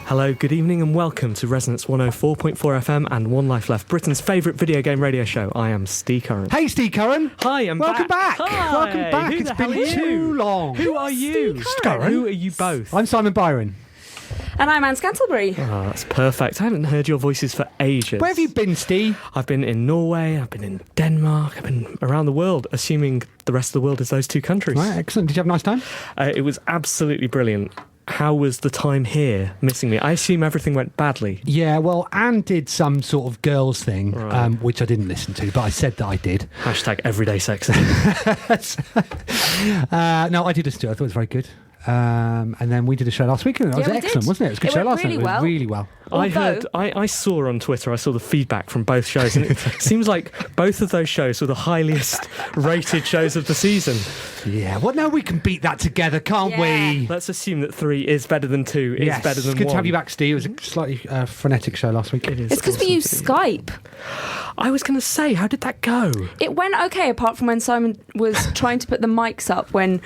Hello, good evening and welcome to Resonance 104.4 FM and One Life Left, Britain's favourite video game radio show. I am Steve Curran. Hey, Steve Curran. Hi, I'm Welcome back. Hi. Welcome back. Who It's the hell been are you? too long. Who are you? Steve Curran. Who are you both? I'm Simon Byron. And I'm Anne Scantlebury. Oh, that's perfect. I haven't heard your voices for ages. Where have you been, Steve? I've been in Norway, I've been in Denmark, I've been around the world, assuming the rest of the world is those two countries. Right, excellent. Did you have a nice time? It was absolutely brilliant. How was the time here missing me? I assume everything went badly. Yeah, well, Anne did some sort of girls thing, Right. which I didn't listen to, but I said that I did. Hashtag everyday sex. No, I did listen to it. I thought it was very good. And then we did a show last week, and it was we excellent, did. wasn't it? It was a good It show went last really night. It well. went really well. I saw on Twitter, I saw the feedback from both shows, and it seems like both of those shows were the highest rated shows of the season. Yeah, well, now we can beat that together, can't we? Let's assume that 3 is better than 2 is Yes, better than 1. good to have you back, Steve. It was a slightly frenetic show last week. It is It's because we awesome use to be- Skype. I was going to say, how did that go? It went okay, apart from when Simon was trying to put the mics up when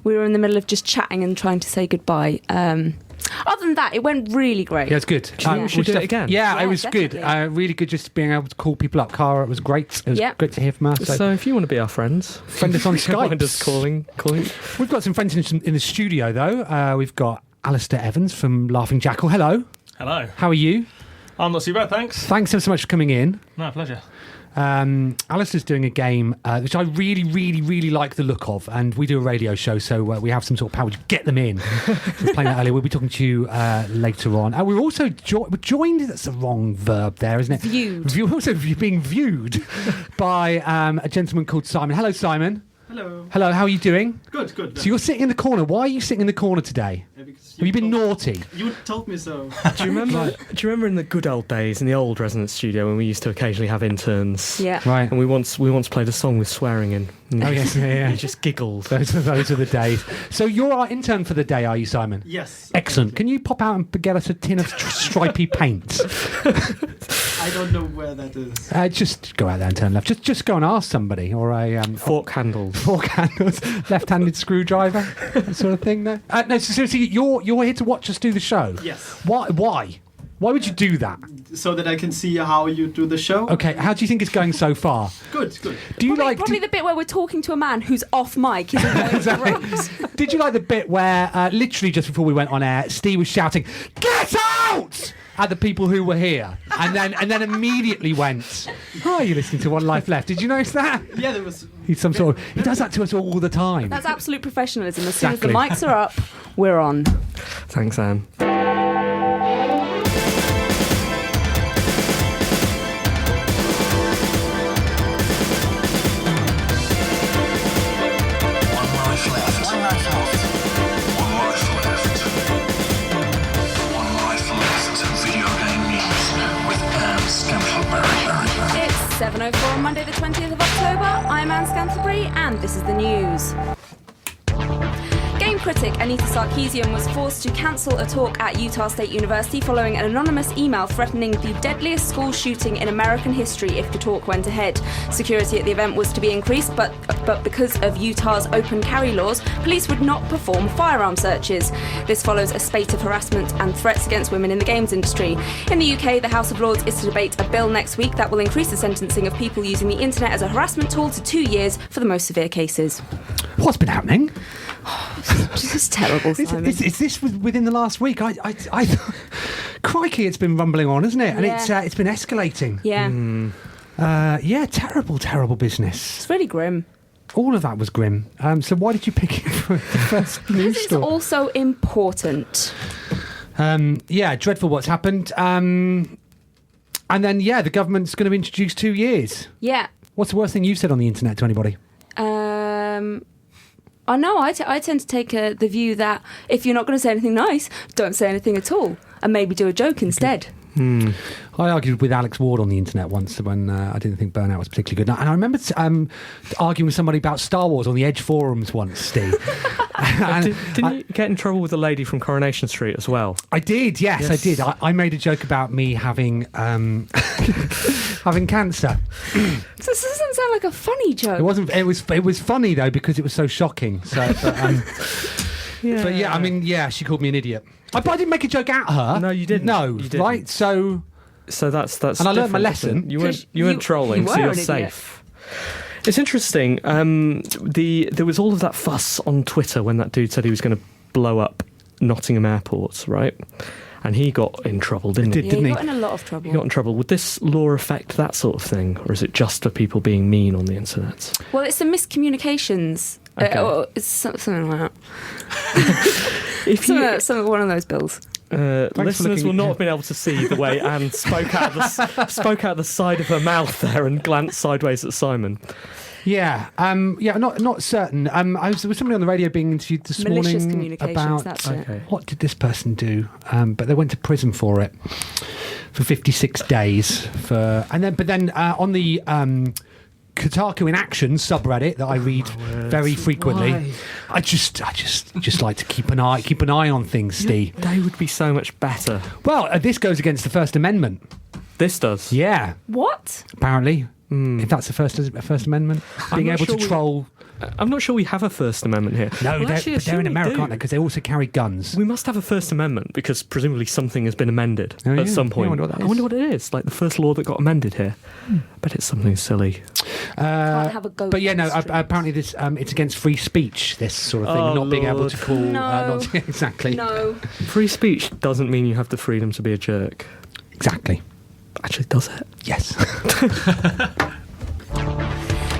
we were in the middle of just chatting and trying to say goodbye. Other than that, it went really great. Yeah, it's good. We should do it again. Yeah, Yeah, it was good. definitely. Really good just being able to call people up. Cara, it was great. It was Yep. great to hear from her. So, So if you want to be our friends, friend us on Skype. mind us calling. We've got some friends in the studio, though. We've got Alasdair Evans from Laughing Jackal. Hello. Hello. How are you? I'm not too bad, thanks. Thanks ever so much for coming in. No, pleasure. Alistair's doing a game which I really, really, really like the look of, and we do a radio show, so we have some sort of power to get them in. We were playing that earlier. We'll be talking to you later on. We're also we're joined. That's the wrong verb there, isn't it? Viewed. We're also being viewed by a gentleman called Simon. Hello, Simon. Hello. Hello. How are you doing? Good, good. So you're sitting in the corner. Why are you sitting in the corner today? Have you been naughty? You told me so. Do you remember in the good old days, in the old Resonance studio, when we used to occasionally have interns? Yeah. Right. And we once played a song with swearing in. Oh yes, yeah. He just giggled. Those are the days. So you're our intern for the day, are you, Simon? Yes. Excellent. Can you pop out and get us a tin of stripy paint? I don't know where that is. Just go out there and turn left. Just go and ask somebody, or a Fork handles. fork handles, left-handed screwdriver, that sort of thing. No, no. So seriously, you're here to watch us do the show. Yes. Why? Why would you do that? So that I can see how you do the show. Okay. How do you think it's going so far? Good, good. Do you like? Probably the bit where we're talking to a man who's off mic. Is Exactly. Did you like the bit where, literally just before we went on air, Steve was shouting, "Get out!" at the people who were here, and then immediately went, "Oh, you're listening to One Life Left." Did you notice that? Yeah, there was. He's some sort of. He does that to us all the time. That's absolute professionalism. As soon as the Exactly. mics are up, we're on. Thanks, Anne. One life left. One life left. One life left. One life left. Video game news with Anne Scantlebury. It's 7:04 on Monday the 20th of October. I'm Anne Scantlebury and this is the news. Game critic Anita Sarkeesian was forced to cancel a talk at Utah State University following an anonymous email threatening the deadliest school shooting in American history if the talk went ahead. Security at the event was to be increased, but because of Utah's open carry laws, police would not perform firearm searches. This follows a spate of harassment and threats against women in the games industry. In the UK, the House of Lords is to debate a bill next week that will increase the sentencing of people using the internet as a harassment tool to 2 years for the most severe cases. What's been happening? This is terrible, Simon. Is this within the last week? I crikey, it's been rumbling on, isn't it? And Yeah. it's been escalating. Yeah, Yeah, terrible business. it's really grim. All of that was grim. So why did you pick it for the first news It's story? also important. Yeah, dreadful what's happened. And then, the government's going to introduce 2 years. Yeah. What's the worst thing you've said on the internet to anybody? I know. I tend to take the view that if you're not going to say anything nice, don't say anything at all, and maybe do a joke instead. I argued with Alex Ward on the internet once when I didn't think Burnout was particularly good. And I remember arguing with somebody about Star Wars on the Edge forums once, Steve. Didn't you get in trouble with a lady from Coronation Street as well? I did, yes. I did. I made a joke about me having having cancer. This doesn't sound like a funny joke. It wasn't. It was funny though because it was so shocking. So, Yeah. But yeah, I mean, she called me an idiot. But I didn't make a joke at her. No, you didn't. No, You didn't. right? So that's. And I learned my different, lesson. isn't it? You 'Cause weren't trolling, you so were you're an idiot. safe. It's interesting. There was all of that fuss on Twitter when that dude said he was going to blow up Nottingham Airport, right? And he got in trouble, didn't he? Yeah, Didn't he he? got in a lot of trouble. He got in trouble. Would this law affect that sort of thing, or is it just for people being mean on the internet? Well, it's the miscommunications. Okay. Or it's something like that. If you, Some one of those bills. for listeners looking will at- not have been able to see the way Anne spoke out the side of her mouth there and glanced sideways at Simon. Yeah, not certain. There was somebody on the radio being interviewed this Malicious morning communications, about that's it. Okay. what did this person do, but they went to prison for it for 56 days. But then on the Kotaku in Action subreddit that I read very frequently, Why? I just like to keep an eye on things, Steve. They would be so much better. Well, this goes against the First Amendment. This does. Yeah, What? apparently. If that's the First Amendment, being not able sure to troll. I'm not sure we have a First Amendment here. No, Well, actually, they're in assume we America, do. aren't they? Because they also carry guns. We must have a First Amendment because presumably something has been amended Oh, yeah. at some Yeah, point. I wonder what that I is. wonder what it is. Like the first law that got amended here. But it's something silly. Can't have a go. But yeah, no. street. Apparently, this it's against free speech. This sort of thing, Oh, not being able Lord. to call. No. Exactly. No. Free speech doesn't mean you have the freedom to be a jerk. Exactly. Actually, does it? Yes.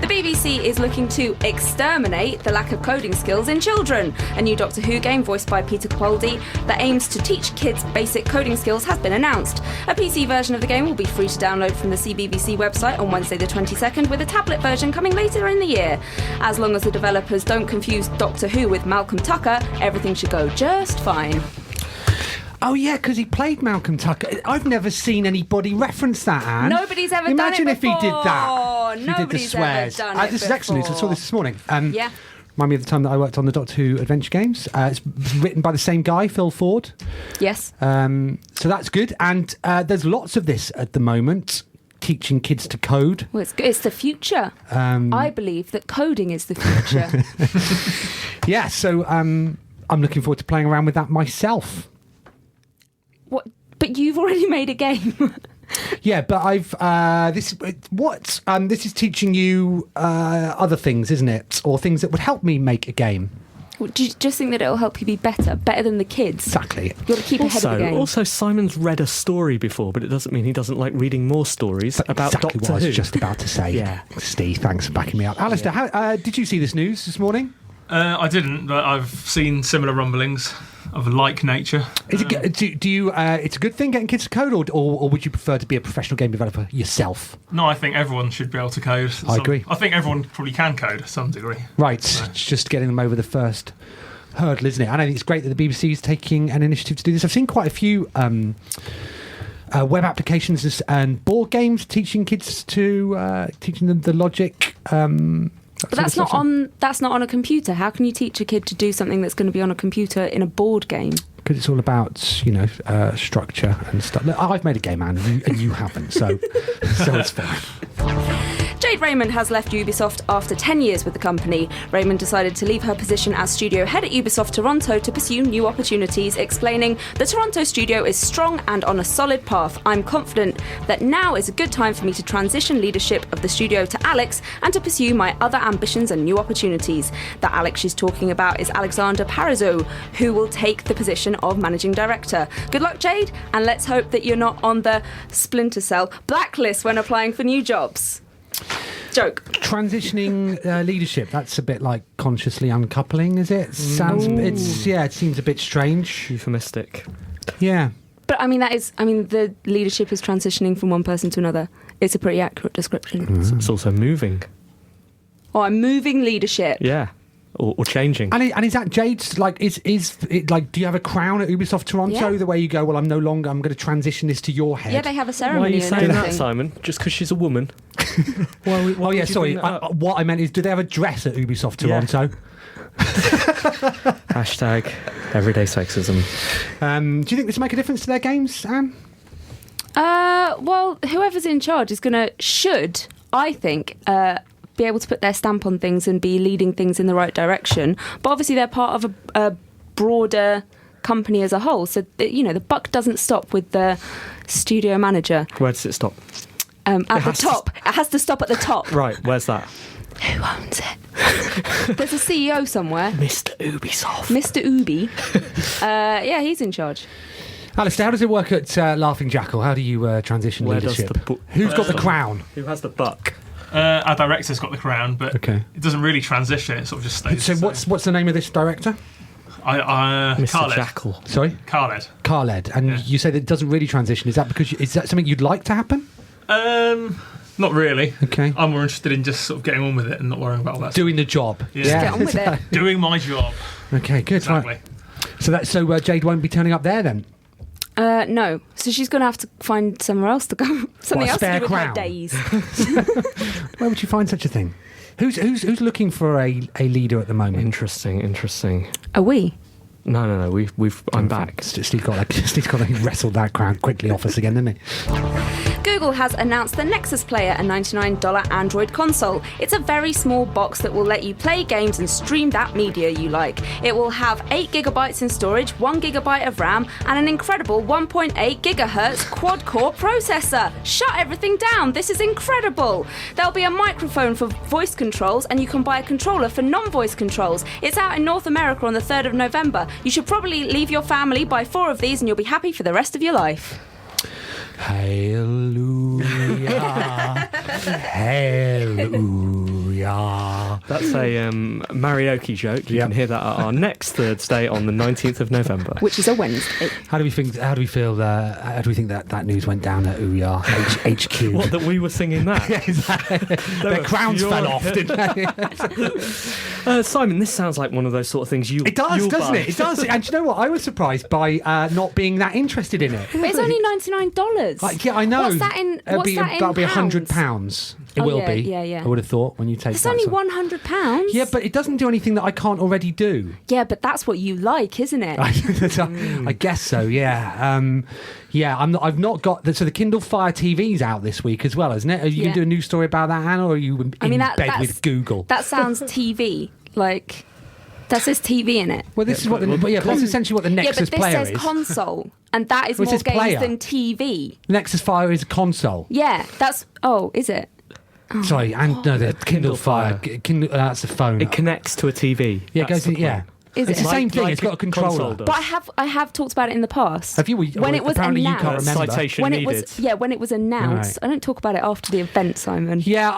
The BBC is looking to exterminate the lack of coding skills in children. A new Doctor Who game voiced by Peter Capaldi that aims to teach kids basic coding skills has been announced. A PC version of the game will be free to download from the CBBC website on Wednesday the 22nd, with a tablet version coming later in the year. As long as the developers don't confuse Doctor Who with Malcolm Tucker, everything should go just fine. Oh yeah, because he played Malcolm Tucker. I've never seen anybody reference that, Anne. Nobody's ever Imagine done it if he did that. before. If he did the Nobody's ever swears. done it This is excellent news. I saw this this morning. Yeah. Remind me of the time that I worked on the Doctor Who adventure games. It's written by the same guy, Phil Ford. Yes. So that's good. And there's lots of this at the moment, teaching kids to code. Well, it's the future. I believe that coding is the future. Yeah, so I'm looking forward to playing around with that myself. What? But you've already made a game. Yeah, but I've this is teaching you other things, isn't it? Or things that would help me make a game. Do you just think that it'll help you be better than the kids? Exactly. You've got to keep ahead of the game. Also, Simon's read a story before, but it doesn't mean he doesn't like reading more stories about exactly Doctor what I Who. was just about to say. Yeah. Steve, thanks for backing me up. Alistair, how, did you see this news this morning? I didn't, but I've seen similar rumblings of a like nature. Is it, do you? It's a good thing getting kids to code, or would you prefer to be a professional game developer yourself? No, I think everyone should be able to code. I agree. I think everyone probably can code to some degree. Right, it's just getting them over the first hurdle, isn't it? And I think it's great that the BBC is taking an initiative to do this. I've seen quite a few web applications and board games teaching kids to teaching them the logic. But that's not on a computer. How can you teach a kid to do something that's going to be on a computer in a board game? Because it's all about structure and stuff. Look, I've made a game, Anne, and you haven't, so it's fine. Jade Raymond has left Ubisoft after 10 years with the company. Raymond decided to leave her position as studio head at Ubisoft Toronto to pursue new opportunities, explaining, "The Toronto studio is strong and on a solid path. I'm confident that now is a good time for me to transition leadership of the studio to Alex and to pursue my other ambitions and new opportunities." The Alex she's talking about is Alexander Parizeau, who will take the position of managing director. Good luck, Jade, and let's hope that you're not on the Splinter Cell blacklist when applying for new jobs. Joke. Transitioning leadership, that's a bit like consciously uncoupling, is it? It seems a bit strange. Euphemistic. Yeah. But the leadership is transitioning from one person to another. It's a pretty accurate description. It's also moving. Oh, I'm moving leadership. Yeah. Or changing. And is that Jade's, like, is it like, do you have a crown at Ubisoft Toronto, Yeah. the way you go, well, I'm going to transition this to your head? Yeah, they have a Why are ceremony you and saying that, everything. Simon? Just because she's a woman? Oh, yeah, sorry. What I meant is, do they have a dress at Ubisoft Toronto? Hashtag everyday sexism. Do you think this will make a difference to their games, Anne? Well, whoever's in charge should, I think, be able to put their stamp on things and be leading things in the right direction. But obviously they're part of a broader company as a whole. So, the buck doesn't stop with the studio manager. Where does it stop? At the top. It has to stop at the top. Right, where's that? Who owns it? There's a CEO somewhere. Mr. Ubisoft. Mr. Ubi. Yeah, he's in charge. Alistair, how does it work at Laughing Jackal? How do you transition Where leadership? does Who's got the crown? Who has the buck? Our director's got the crown, but Okay. it doesn't really transition. It sort of just stays. So the same. what's the name of this director? Mr. Khaled. Jackal. Sorry? Khaled. Khaled. And Yeah. you say that it doesn't really transition. Is that because is that something you'd like to happen? Not really. Okay. I'm more interested in just sort of getting on with it and not worrying about all that. Doing the job. Yeah. Just get on with it. Doing my job. Okay, good. Exactly. Right. So Jade won't be turning up there then? No. So she's going to have to find somewhere else to go. Something else to spare do with her crown? days. Where would you find such a thing? Who's looking for a leader at the moment? Interesting. Are we? No. I'm back. Steve's got to wrestle that crown quickly off us again, didn't he? Google has announced the Nexus Player, a $99 Android console. It's a very small box that will let you play games and stream that media you like. It will have 8GB in storage, 1GB of RAM, and an incredible 1.8 GHz quad-core processor. Shut everything down, this is incredible! There'll be a microphone for voice controls, and you can buy a controller for non-voice controls. It's out in North America on the 3rd of November. You should probably leave your family, buy 4 of these, and you'll be happy for the rest of your life. Hallelujah. Hallelujah. That's a Marioki joke. You can hear that at our next Thursday on the 19th of November. Which is a Wednesday. How do we think that news went down at Ouya HQ? What, that we were singing that? Yeah, exactly. Their crowns fell off, didn't they? Simon, this sounds like one of those sort of things you. It does, you'll doesn't buy. it? It does. And do you know what? I was surprised by not being that interested in it. But it's only $99. Like, yeah, I know. What's that in? That'll What's that in be pounds? £100. It Oh, will yeah, be. yeah. I would have thought when you take It's that. only sort. £100. Yeah, but it doesn't do anything that I can't already do. Yeah, but that's what you like, isn't it? I guess so. Yeah. I've not got. So the Kindle Fire TV's out this week as well, isn't it? Are you going to do a news story about that, Anna, or are you in bed with Google? That sounds TV. Like, that says TV in it. Well, this is what. That's essentially what the Nexus yeah, but this Player says is. console, and that is Well, it more says games player. than TV. Nexus Fire is a console. Yeah, that's. Oh, is it? Sorry, and no, the Kindle Fire. Kindle, that's the phone. It connects to a TV. Yeah, it That's goes in. the Yeah. point. Is It's it? the same Like- thing. like It's got a a controller. console does. But I have talked about it in the past. Have you? When it was apparently announced. you can't remember. Citation When it needed. was, when it was announced. Right. I don't talk about it after the event, Simon. Yeah,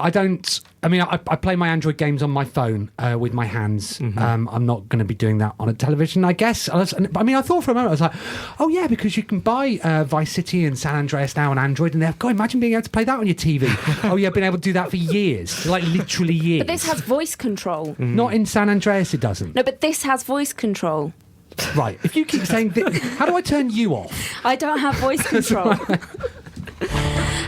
I don't. I mean, I play my Android games on my phone with my hands. I'm not going to be doing that on a television, I guess. I thought for a moment, I was like, oh yeah, because you can buy Vice City and San Andreas now on Android, and God, imagine being able to play that on your TV. Oh yeah, I've been able to do that for years, like literally years. But this has voice control. Not in San Andreas, it doesn't. No, but this has voice control. Right, if you keep saying how do I turn you off? I don't have voice control.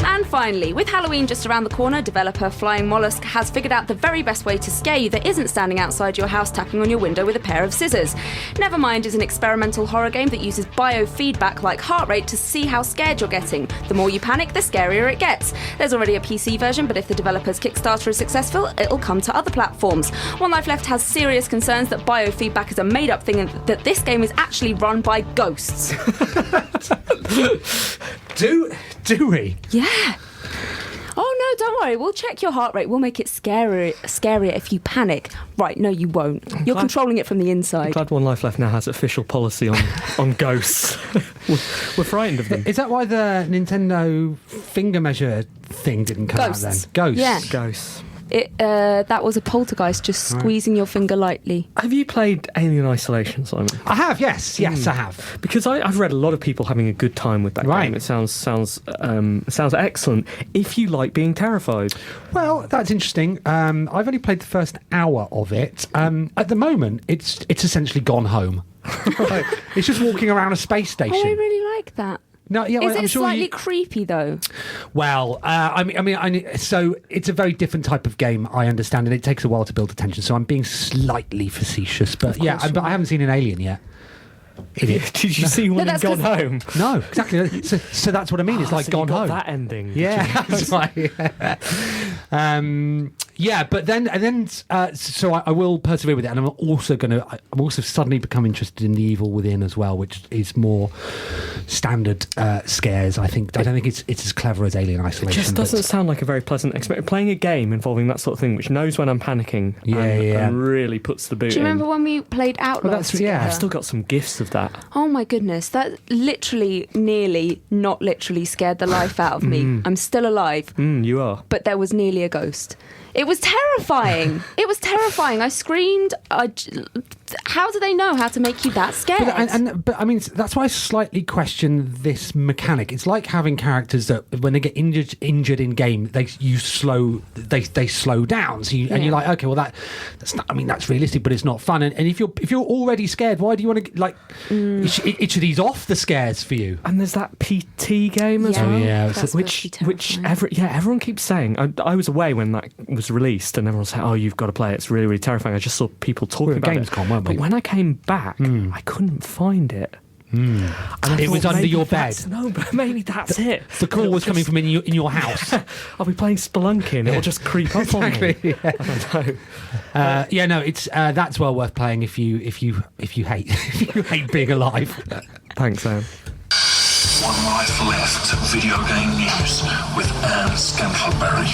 And finally, with Halloween just around the corner, developer Flying Mollusk has figured out the very best way to scare you that isn't standing outside your house tapping on your window with a pair of scissors. Nevermind is an experimental horror game that uses biofeedback like heart rate to see how scared you're getting. The more you panic, the scarier it gets. There's already a PC version, but if the developer's Kickstarter is successful, it'll come to other platforms. One Life Left has serious concerns that biofeedback is a made-up thing and that this game is actually run by ghosts. Do we? Yeah. Oh no, don't worry. We'll check your heart rate. We'll make it scarier if you panic. Right, no, you won't. You're controlling it from the inside. Glad One Life Left now has official policy on ghosts. We're frightened of them. Is that why the Nintendo finger measure thing didn't come out then? Ghosts. Yeah. Ghosts. That was a poltergeist just squeezing your finger lightly. Have you played Alien Isolation, Simon? I have, yes, I have. Because I've read a lot of people having a good time with that game. It sounds excellent if you like being terrified. Well, that's interesting. I've only played the first hour of it. At the moment, it's essentially gone home. It's just walking around a space station. Oh, I really like that. No, yeah, Is I'm it sure slightly creepy though? Well, so it's a very different type of game, I understand, and it takes a while to build attention. So I'm being slightly facetious, but but I haven't seen an Alien yet. Did you see one in Gone Home? No, exactly. So that's what I mean. It's like so Gone you got Home. That ending. Yeah, that's right. Yeah, but so I will persevere with it, and I'm also suddenly become interested in The Evil Within as well, which is more standard scares. I don't think it's as clever as Alien Isolation. It just doesn't sound like a very pleasant experience. Playing a game involving that sort of thing, which knows when I'm panicking and really puts the boot in. Do you remember when we played Outlast together? I've still got some gifts of that. Oh my goodness, that literally, nearly, not literally scared the life out of me. I'm still alive. You are. But there was nearly a ghost. It was terrifying. It was terrifying. I screamed. How do they know how to make you that scared? But I mean, that's why I slightly question this mechanic. It's like having characters that, when they get injured in game, they slow down. So and you're like, okay, well that's not. I mean, that's realistic, but it's not fun. And if you're already scared, why do you want to it should ease off the scares for you? And there's that PT game as well. Oh, yeah, which everyone keeps saying. I was away when that was released, and everyone said, "Oh, you've got to play it. It's really, really terrifying." I just saw people talking about it. But when I came back, I couldn't find it. And it was under your bed. No, but maybe that's it. The call was coming from in your house. I'll be playing Spelunking. It'll just creep up on me. Yeah. I don't know. It's that's well worth playing if you hate being alive. Thanks, Anne. One life left. Video game news with Anne Scantleberry.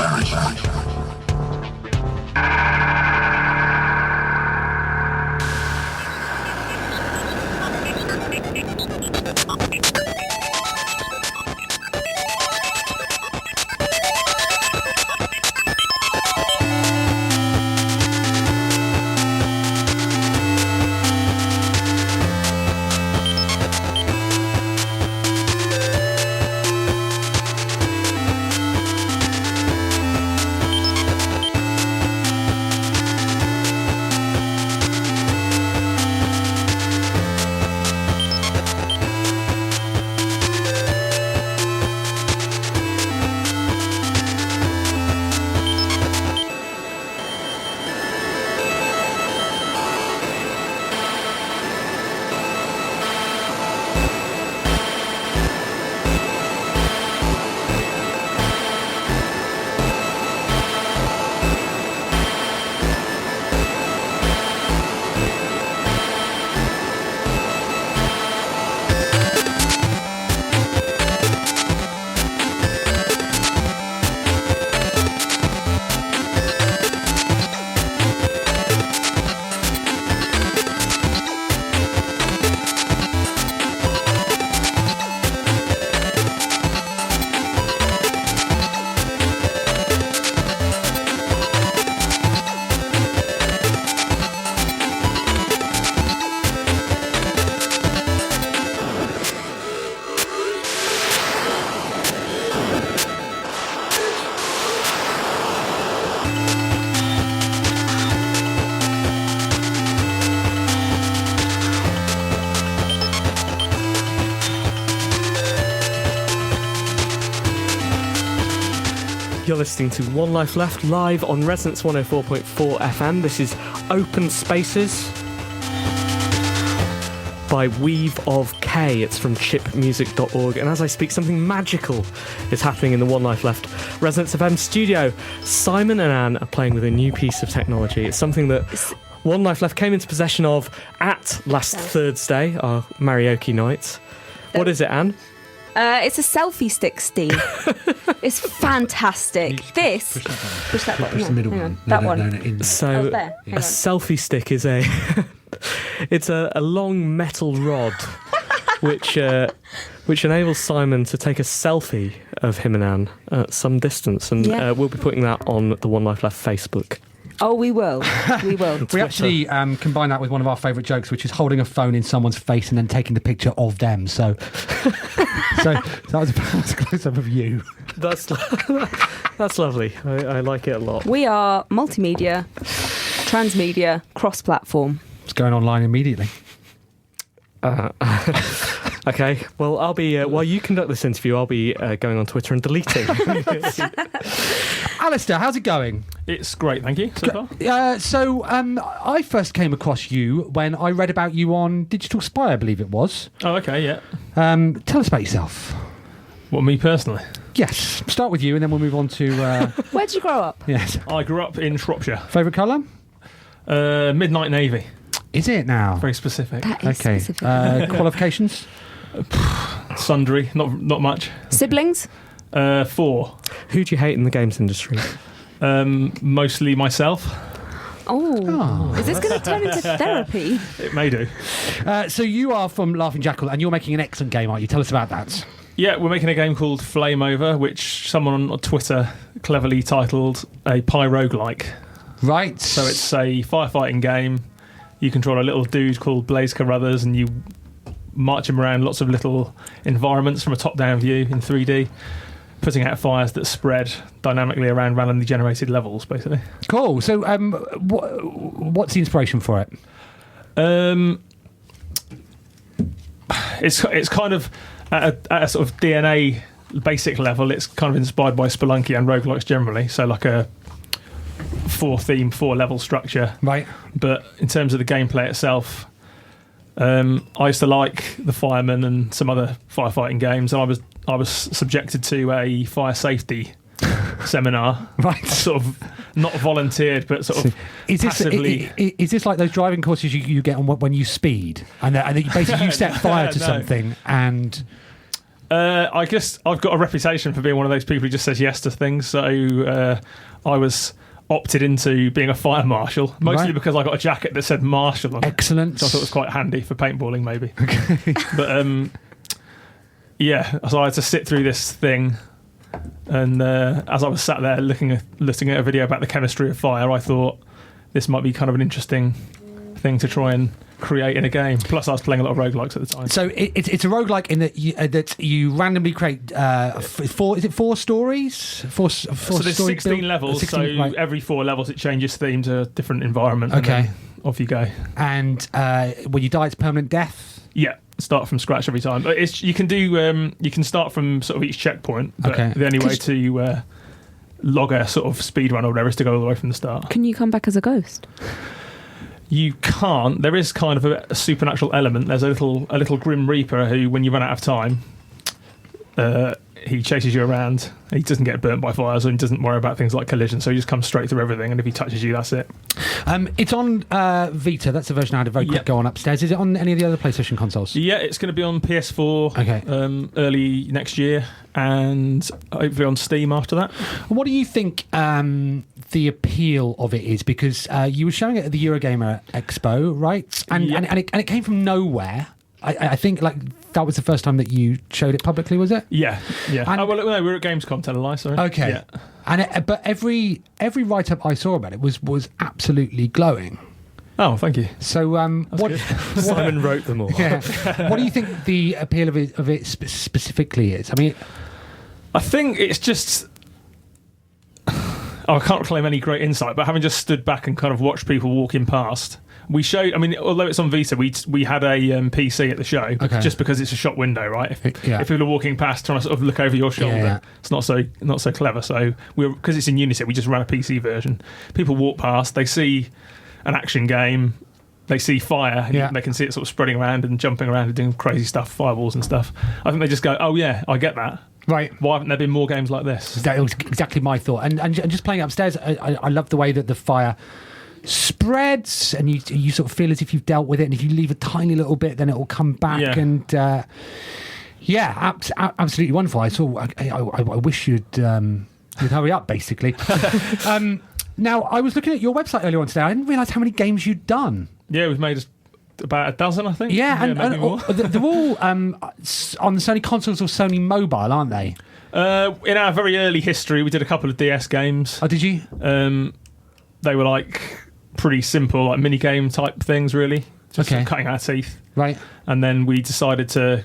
You're listening to One Life Left live on Resonance 104.4 FM. This is Open Spaces by Weave of K. It's from chipmusic.org. And as I speak, something magical is happening in the One Life Left Resonance FM studio. Simon and Anne are playing with a new piece of technology. It's something that One Life Left came into possession of at last Thursday, our karaoke night. What is it, Anne? It's a selfie stick, Steve. It's fantastic. Push that button. Push the middle one. That one. So there. a selfie stick is a it's a long metal rod which enables Simon to take a selfie of him and Anne at some distance, and we'll be putting that on the One Life Left Facebook. Oh, we will. We will. We actually combine that with one of our favourite jokes, which is holding a phone in someone's face and then taking the picture of them. So that was a close-up of you. That's lovely. I like it a lot. We are multimedia, transmedia, cross-platform. It's going online immediately. Okay, well, I'll be while you conduct this interview, I'll be going on Twitter and deleting. Alasdair, how's it going? It's great, thank you, so far. I first came across you when I read about you on Digital Spy, I believe it was. Oh, okay, yeah. Tell us about yourself. What, me personally? Yes. Start with you, and then we'll move on to. Where did you grow up? Yes. I grew up in Shropshire. Favourite colour? Midnight navy. Is it now? Very specific. That is Okay. specific. Qualifications? Sundry. Not much. Siblings? 4. Who do you hate in the games industry? Mostly myself. Oh. Is this going to turn into therapy? It may do. So you are from Laughing Jackal, and you're making an excellent game, aren't you? Tell us about that. Yeah, we're making a game called Flame Over, which someone on Twitter cleverly titled a pie roguelike. Right. So it's a firefighting game. You control a little dude called Blaze Carruthers, and you march him around lots of little environments from a top-down view in 3D, putting out fires that spread dynamically around randomly generated levels, basically. Cool. So what's the inspiration for it? It's kind of at a sort of DNA basic level. It's kind of inspired by Spelunky and roguelikes generally. So like a 4 level structure. Right. But in terms of the gameplay itself, I used to like the Fireman and some other firefighting games, and I was subjected to a fire safety seminar. Right. Sort of not volunteered, but sort of passively. Is this like those driving courses you get on when you speed, and then basically you set fire to No. something, and I guess I've got a reputation for being one of those people who just says yes to things. So I was opted into being a fire marshal, mostly Right. because I got a jacket that said marshal on it. excellent. So I thought it was quite handy for paintballing, maybe. Okay. But yeah, so I had to sit through this thing, and as I was sat there looking at a video about the chemistry of fire, I thought this might be kind of an interesting thing to try and create in a game. Plus, I was playing a lot of roguelikes at the time. So it's a roguelike in that you randomly create 4. Is it 4 stories? Four So there's story 16 build? levels. 16, so right. every 4 levels, it changes theme to a different environment. and Okay. then off you go. And when you die, it's permanent death. Yeah, start from scratch every time. But you can start from sort of each checkpoint. But Okay. the only way to log a sort of speed run or whatever is to go all the way from the start. Can you come back as a ghost? You can't. There is kind of a supernatural element. There's a little Grim Reaper who, when you run out of time, he chases you around. He doesn't get burnt by fires, and he doesn't worry about things like collision. So he just comes straight through everything. And if he touches you, that's it. It's on Vita. That's the version I had a very quick Yep. go on upstairs. Is it on any of the other PlayStation consoles? Yeah, it's going to be on PS4 Okay. Early next year, and hopefully on Steam after that. What do you think the appeal of it is? Because you were showing it at the Eurogamer Expo, right? And Yep. and it came from nowhere. I think like that was the first time that you showed it publicly, was it? Yeah. And- Oh, well, no, we were at Gamescom, tell a lie, sorry. Okay. Yeah. And but every write up I saw about it was absolutely glowing. Oh, thank you. So what? Simon wrote them all. Yeah. What do you think the appeal of it specifically is? I mean, I think it's just... I can't claim any great insight, but having just stood back and kind of watched people walking past, we showed... I mean, although it's on Vita, we had a PC at the show, Okay. just because it's a shop window, right? Yeah. If people are walking past trying to sort of look over your shoulder, Yeah. it's not so clever. So because it's in Unity, we just ran a PC version. People walk past, they see an action game, they see fire, and Yeah. they can see it sort of spreading around and jumping around and doing crazy stuff, fireballs and stuff. I think they just go, oh yeah, I get that. right. Why haven't there been more games like this? That was exactly my thought. And just playing upstairs, I love the way that the fire spreads, and you sort of feel as if you've dealt with it, and if you leave a tiny little bit, then it will come back. Yeah. And absolutely wonderful. I wish you'd hurry up, basically. Now, I was looking at your website earlier on today. I didn't realise how many games you'd done. Yeah, we've made about a dozen, I think. Yeah, maybe more. they're all on the Sony consoles or Sony Mobile, aren't they? In our very early history, we did a couple of DS games. Oh, did you? They were like pretty simple, like mini game type things, really. Just Okay. sort of cutting our teeth. Right. And then we decided to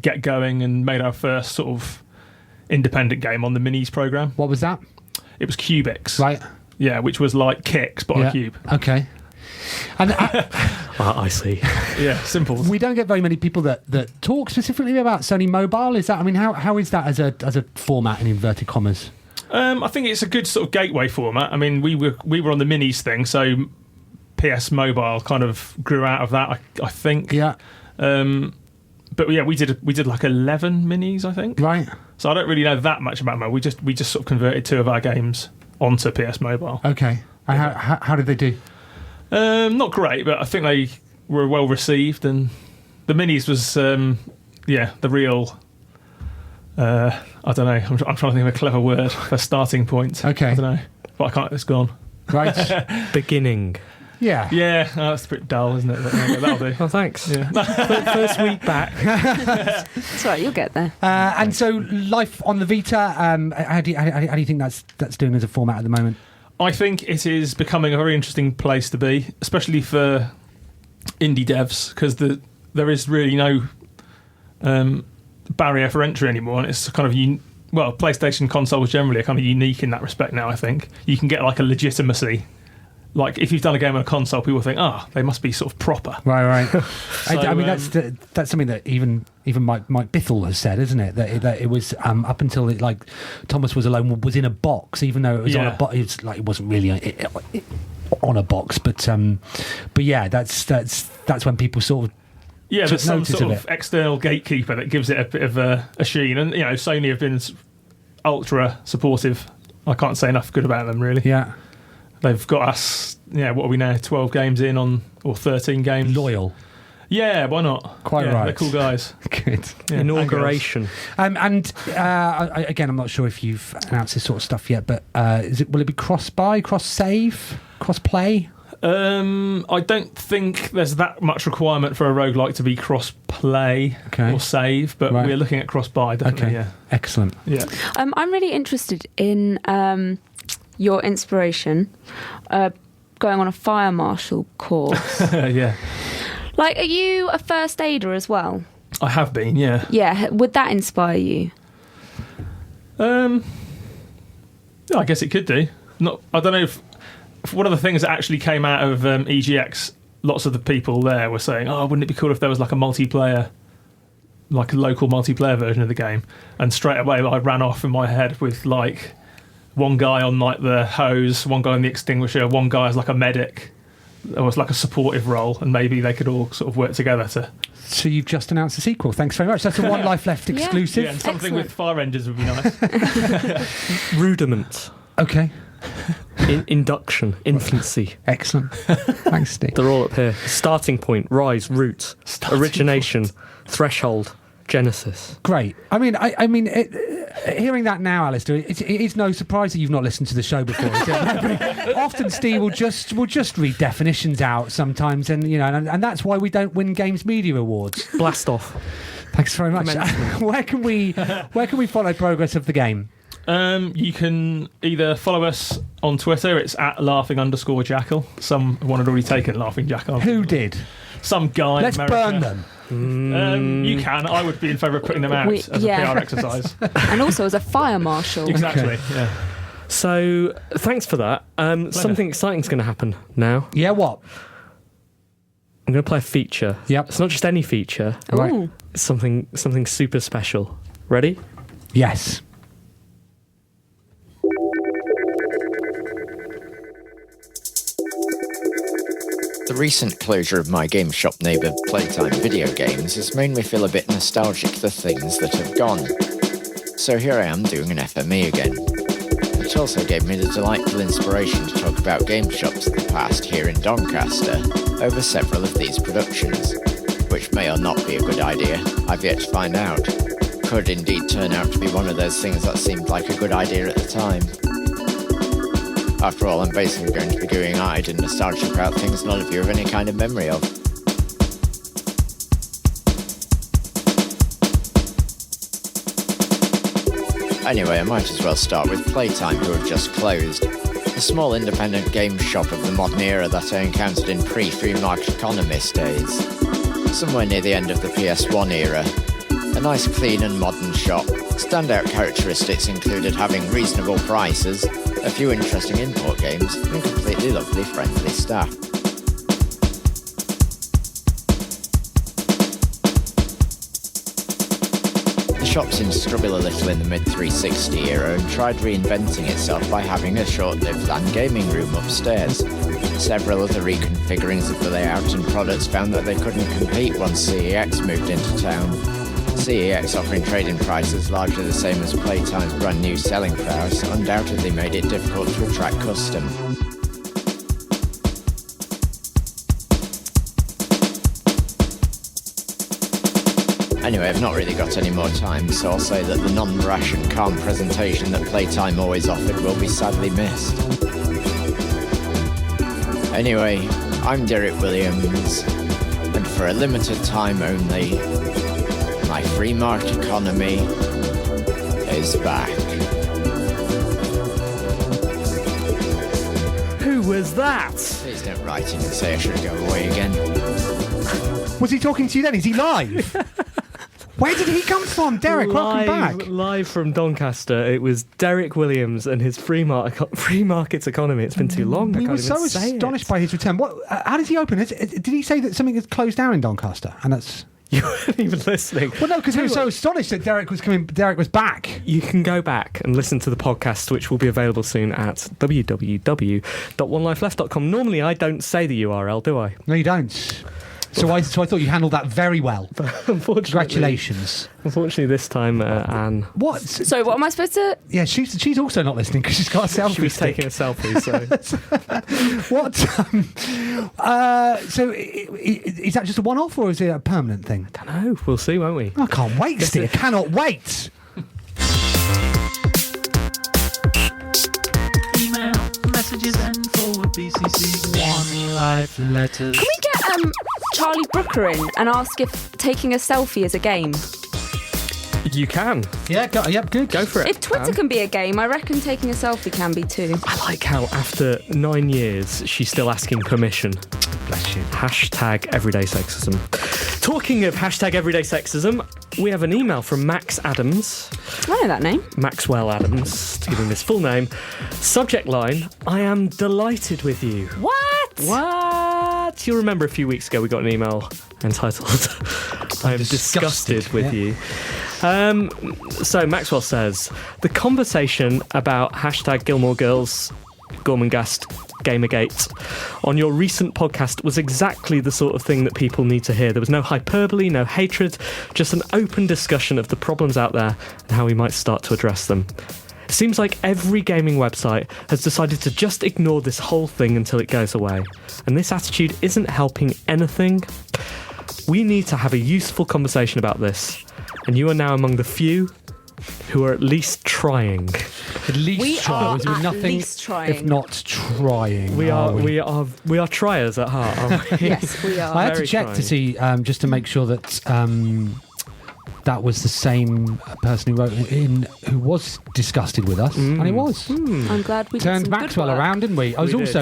get going and made our first sort of independent game on the Minis program. What was that? It was Cubix. Right. Yeah, which was like Kicks, but on Yeah. a cube. Okay. And I see. Yeah, simple. we don't get very many people that talk specifically about Sony Mobile. Is that? I mean, how is that as a format in inverted commas? I think it's a good sort of gateway format. I mean, we were on the Minis thing, so PS Mobile kind of grew out of that, I think. Yeah. but yeah, we did like 11 minis, I think. Right. So I don't really know that much about mobile. We just sort of converted 2 of our games onto PS Mobile. Okay. And how did they do? Not great, but I think they were well received, and the minis was the real. I don't know. I'm trying to think of a clever word for starting point. Okay. I don't know, but I can't. It's gone. Right. Beginning. Yeah. Yeah, that's a bit dull, isn't it? But, that'll do. Oh, thanks. Yeah. First week back. That's right, you'll get there. And so, life on the Vita. How do you think that's doing as a format at the moment? I think it is becoming a very interesting place to be, especially for indie devs, because there is really no barrier for entry anymore, and it's kind of PlayStation consoles generally are kind of unique in that respect now. I think you can get like a legitimacy. Like if you've done a game on a console, people think, they must be sort of proper. Right. So, I mean, that's something that even Mike Bithell has said, isn't it? That it was up until Thomas Was Alone was in a box, even though it was on a box. It's like it wasn't really on a box, but yeah, that's when people sort of. Yeah, there's some sort of it. external gatekeeper that gives it a bit of a sheen, and Sony have been ultra supportive. I can't say enough good about them, really. Yeah. They've got us, what are we now, 12 games in or 13 games? Loyal. Yeah, why not? Quite right. They're cool guys. Good. Yeah, Inauguration. And again, I'm not sure if you've announced this sort of stuff yet, but will it be cross-buy, cross-save, cross-play? I don't think there's that much requirement for a roguelike to be cross-play or save, but we're looking at cross-buy, definitely, yeah. Excellent. Yeah. I'm really interested in your inspiration going on a fire marshal course. Yeah. Like, are you a first aider as well? I have been, yeah. Yeah, would that inspire you? Yeah, I guess it could do. I don't know if one of the things that actually came out of EGX, lots of the people there were saying, wouldn't it be cool if there was like a multiplayer, like a local multiplayer version of the game? And straight away I ran off in my head with like one guy on like the hose, one guy on the extinguisher, one guy as like a medic. It was like a supportive role, and maybe they could all sort of work together to. So you've just announced a sequel. Thanks very much. That's a One Life Left exclusive. Yeah, and something with fire engines would be nice. Rudiment. Okay. Induction, infancy. Excellent. Thanks, Steve. They're all up here. Starting point, rise, root, origination, threshold, genesis. Great. I mean, hearing that now, Alasdair, it is no surprise that you've not listened to the show before. Is it? Often Steve will just read definitions out sometimes, and and that's why we don't win Games Media Awards. Blast off. Thanks very much. Where can we follow progress of the game? You can either follow us on Twitter. It's at laughing_jackal. Someone had already taken Laughing Jackal. Who did? Some guy. Let's in America. burn them. You can. I would be in favour of putting them out as a PR exercise. And also as a fire marshal. Exactly. Okay. Yeah. So thanks for that. Something exciting's going to happen now. Yeah. What? I'm going to play a feature. Yep. It's not just any feature. Ooh. It's something super special. Ready? Yes. The recent closure of my game shop neighbour Playtime Video Games has made me feel a bit nostalgic for things that have gone. So here I am doing an FME again. It also gave me the delightful inspiration to talk about game shops of the past here in Doncaster over several of these productions, which may or not be a good idea, I've yet to find out. Could indeed turn out to be one of those things that seemed like a good idea at the time. After all, I'm basically going to be gooey-eyed and nostalgic about things none of you have any kind of memory of. Anyway, I might as well start with Playtime, who have just closed. A small independent game shop of the modern era that I encountered in pre-free market economist days. Somewhere near the end of the PS1 era. A nice clean and modern shop. Standout characteristics included having reasonable prices, a few interesting import games, and completely lovely, friendly staff. The shop seemed to struggle a little in the mid-360 era and tried reinventing itself by having a short-lived LAN gaming room upstairs. Several other reconfigurings of the layout and products found that they couldn't compete once CEX moved into town. CEX offering trade-in prices largely the same as Playtime's brand new selling price undoubtedly made it difficult to attract custom. Anyway, I've not really got any more time, so I'll say that the non-brash and calm presentation that Playtime always offered will be sadly missed. Anyway, I'm Derek Williams, and for a limited time only, my free market economy is back. Who was that? Please don't write in and say I should go away again. Was he talking to you then? Is he live? Where did he come from? Derek, welcome back. Live from Doncaster, it was Derek Williams and his free markets economy. It's been too long. We were so astonished by his return. How did he open? Did he say that something has closed down in Doncaster? And that's... You weren't even listening. Well, no, because we were so astonished that Derek was coming. Derek was back. You can go back and listen to the podcast, which will be available soon at www.onelifeleft.com. Normally, I don't say the URL, do I? No, you don't. So I thought you handled that very well. Congratulations. Unfortunately, this time, Anne. What? So what am I supposed to... Yeah, she's also not listening because she's got a selfie She was stick. taking a selfie, so... What? So is that just a one-off or is it a permanent thing? I don't know. We'll see, won't we? I can't wait, Steve. Cannot wait. Email, messages and forward BCC. One life letters. Can we get Charlie Brooker in and ask if taking a selfie is a game? You can. Yeah, good. Go for it. If Twitter can be a game, I reckon taking a selfie can be too. I like how after 9 years, she's still asking permission. Bless you. Hashtag everyday sexism. Talking of hashtag everyday sexism, we have an email from Max Adams. I know that name. Maxwell Adams, to give him his full name. Subject line, I am delighted with you. What? What? You'll remember a few weeks ago we got an email entitled I am disgusted with you. So Maxwell says, the conversation about hashtag Gilmore Girls, Gormangast, Gamergate on your recent podcast was exactly the sort of thing that people need to hear. There was no hyperbole, no hatred, just an open discussion of the problems out there and how we might start to address them. It seems like every gaming website has decided to just ignore this whole thing until it goes away. And this attitude isn't helping anything. We need to have a useful conversation about this. And you are now among the few who are at least trying. At least We trying. are We're nothing least trying. if not trying. We are triers at heart, aren't we? Yes, we are. I had to Very check trying. to see just to make sure that that was the same person who wrote in who was disgusted with us, and it was. I'm glad we Turned did some Maxwell good work. around, didn't we? I do wish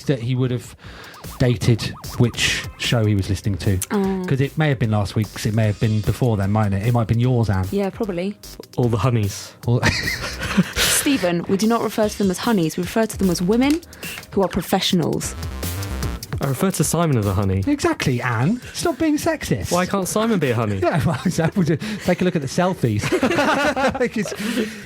that he would have dated which show he was listening to, because it may have been last week's, it may have been before then, mightn't it? It might have been yours, Anne. Yeah, probably. All the honeys. Stephen, we do not refer to them as honeys. We refer to them as women who are professionals. I refer to Simon as a honey. Exactly, Anne. Stop being sexist. Why can't Simon be a honey? Yeah, well, we'll just take a look at the selfies.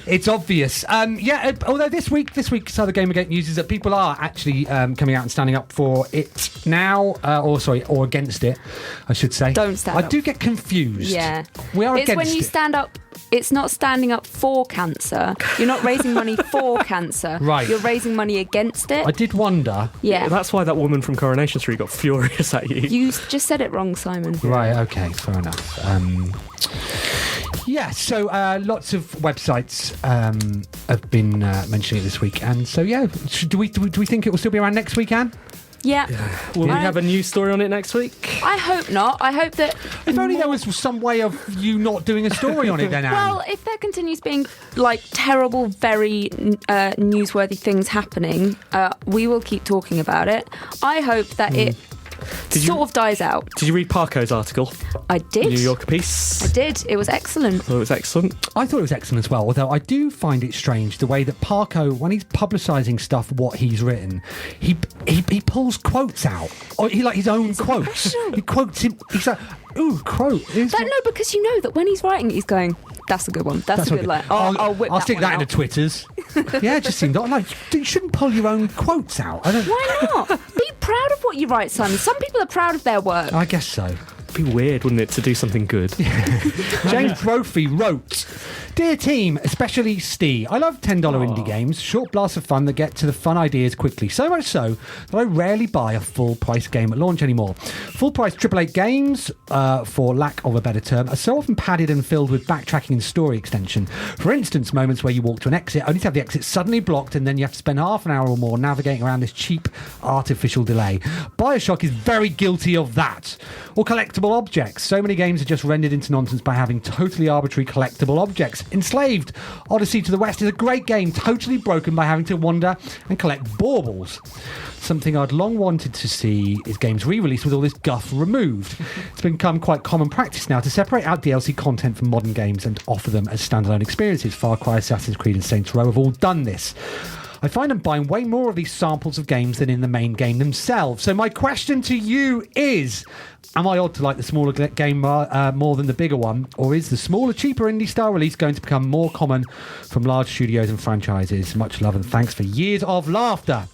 it's obvious. Although this week's other Gamergate news is that people are actually coming out and standing up for it now, or against it, I should say. Don't stand I up. do get confused. Yeah. We are It's against when you it. stand up. It's not standing up for cancer. You're not raising money for cancer. Right. You're raising money against it. I did wonder. Yeah. That's why that woman from Coronation Street got furious at you. You just said it wrong, Simon. Right, okay, fair enough. So lots of websites have been mentioning it this week, and so do we think it will still be around next week, Anne? Yeah. Will we have a news story on it next week? I hope not. I hope that... If only there was some way of you not doing a story on it then, Anne. Well, if there continues being terrible, very newsworthy things happening, we will keep talking about it. I hope that it sort of dies out. Did you read Parko's article? I did. New Yorker piece? I did. It was excellent. Oh, it was excellent. I thought it was excellent as well, although I do find it strange the way that Parko, when he's publicising stuff, what he's written, he pulls quotes out. Or he like his own quotes. He quotes him. He's like, ooh, quote. No, because you know that when he's writing, he's going, that's a good one. That's a good line. I'll stick that in the Twitters. Yeah, it just seemed like you shouldn't pull your own quotes out. Why not? Be proud of what you write, son. Some people are proud of their work. I guess so. It'd be weird, wouldn't it, to do something good? James Brophy wrote, "Dear team, especially s10e, I love $10 indie games, short blasts of fun that get to the fun ideas quickly. So much so that I rarely buy a full price game at launch anymore. Full price AAA games, for lack of a better term, are so often padded and filled with backtracking and story extension. For instance, moments where you walk to an exit, only to have the exit suddenly blocked, and then you have to spend half an hour or more navigating around this cheap artificial delay. Bioshock is very guilty of that. Or collectible objects. So many games are just rendered into nonsense by having totally arbitrary collectible objects. Enslaved, Odyssey to the West is a great game, totally broken by having to wander and collect baubles. Something I'd long wanted to see is games re-released with all this guff removed. It's become quite common practice now to separate out DLC content from modern games and offer them as standalone experiences. Far Cry, Assassin's Creed and Saints Row have all done this. I find I'm buying way more of these samples of games than in the main game themselves. So my question to you is, am I odd to like the smaller game more than the bigger one? Or is the smaller, cheaper indie style release going to become more common from large studios and franchises? Much love and thanks for years of laughter."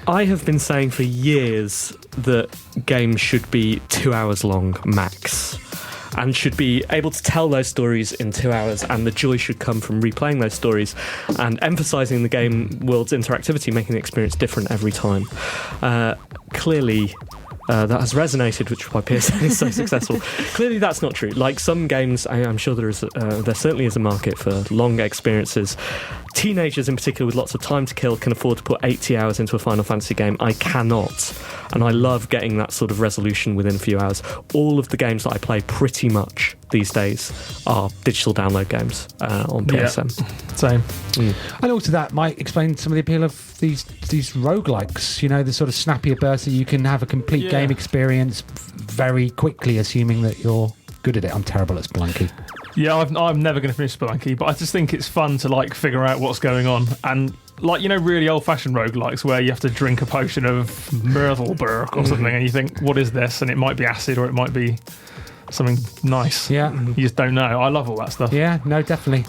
I have been saying for years that games should be 2 hours long max, and should be able to tell those stories in 2 hours, and the joy should come from replaying those stories and emphasising the game world's interactivity, making the experience different every time. Clearly that has resonated, which is why PSN is so successful. Clearly that's not true. Like some games, I'm sure there certainly is a market for long experiences. Teenagers in particular with lots of time to kill can afford to put 80 hours into a Final Fantasy game. I cannot, and I love getting that sort of resolution within a few hours. All of the games that I play pretty much these days are digital download games on PSN. Yeah, same. And also that might explain some of the appeal of these roguelikes, you know, the sort of snappier bursts that you can have a complete game experience very quickly, assuming that you're good at it. I'm terrible at Spelunky. Yeah, I'm never going to finish Spelunky, but I just think it's fun to like figure out what's going on. And like, you know, really old-fashioned roguelikes where you have to drink a potion of Myrtleberg or something, and you think, what is this? And it might be acid or it might be something nice. Yeah. You just don't know. I love all that stuff. Yeah, no, definitely.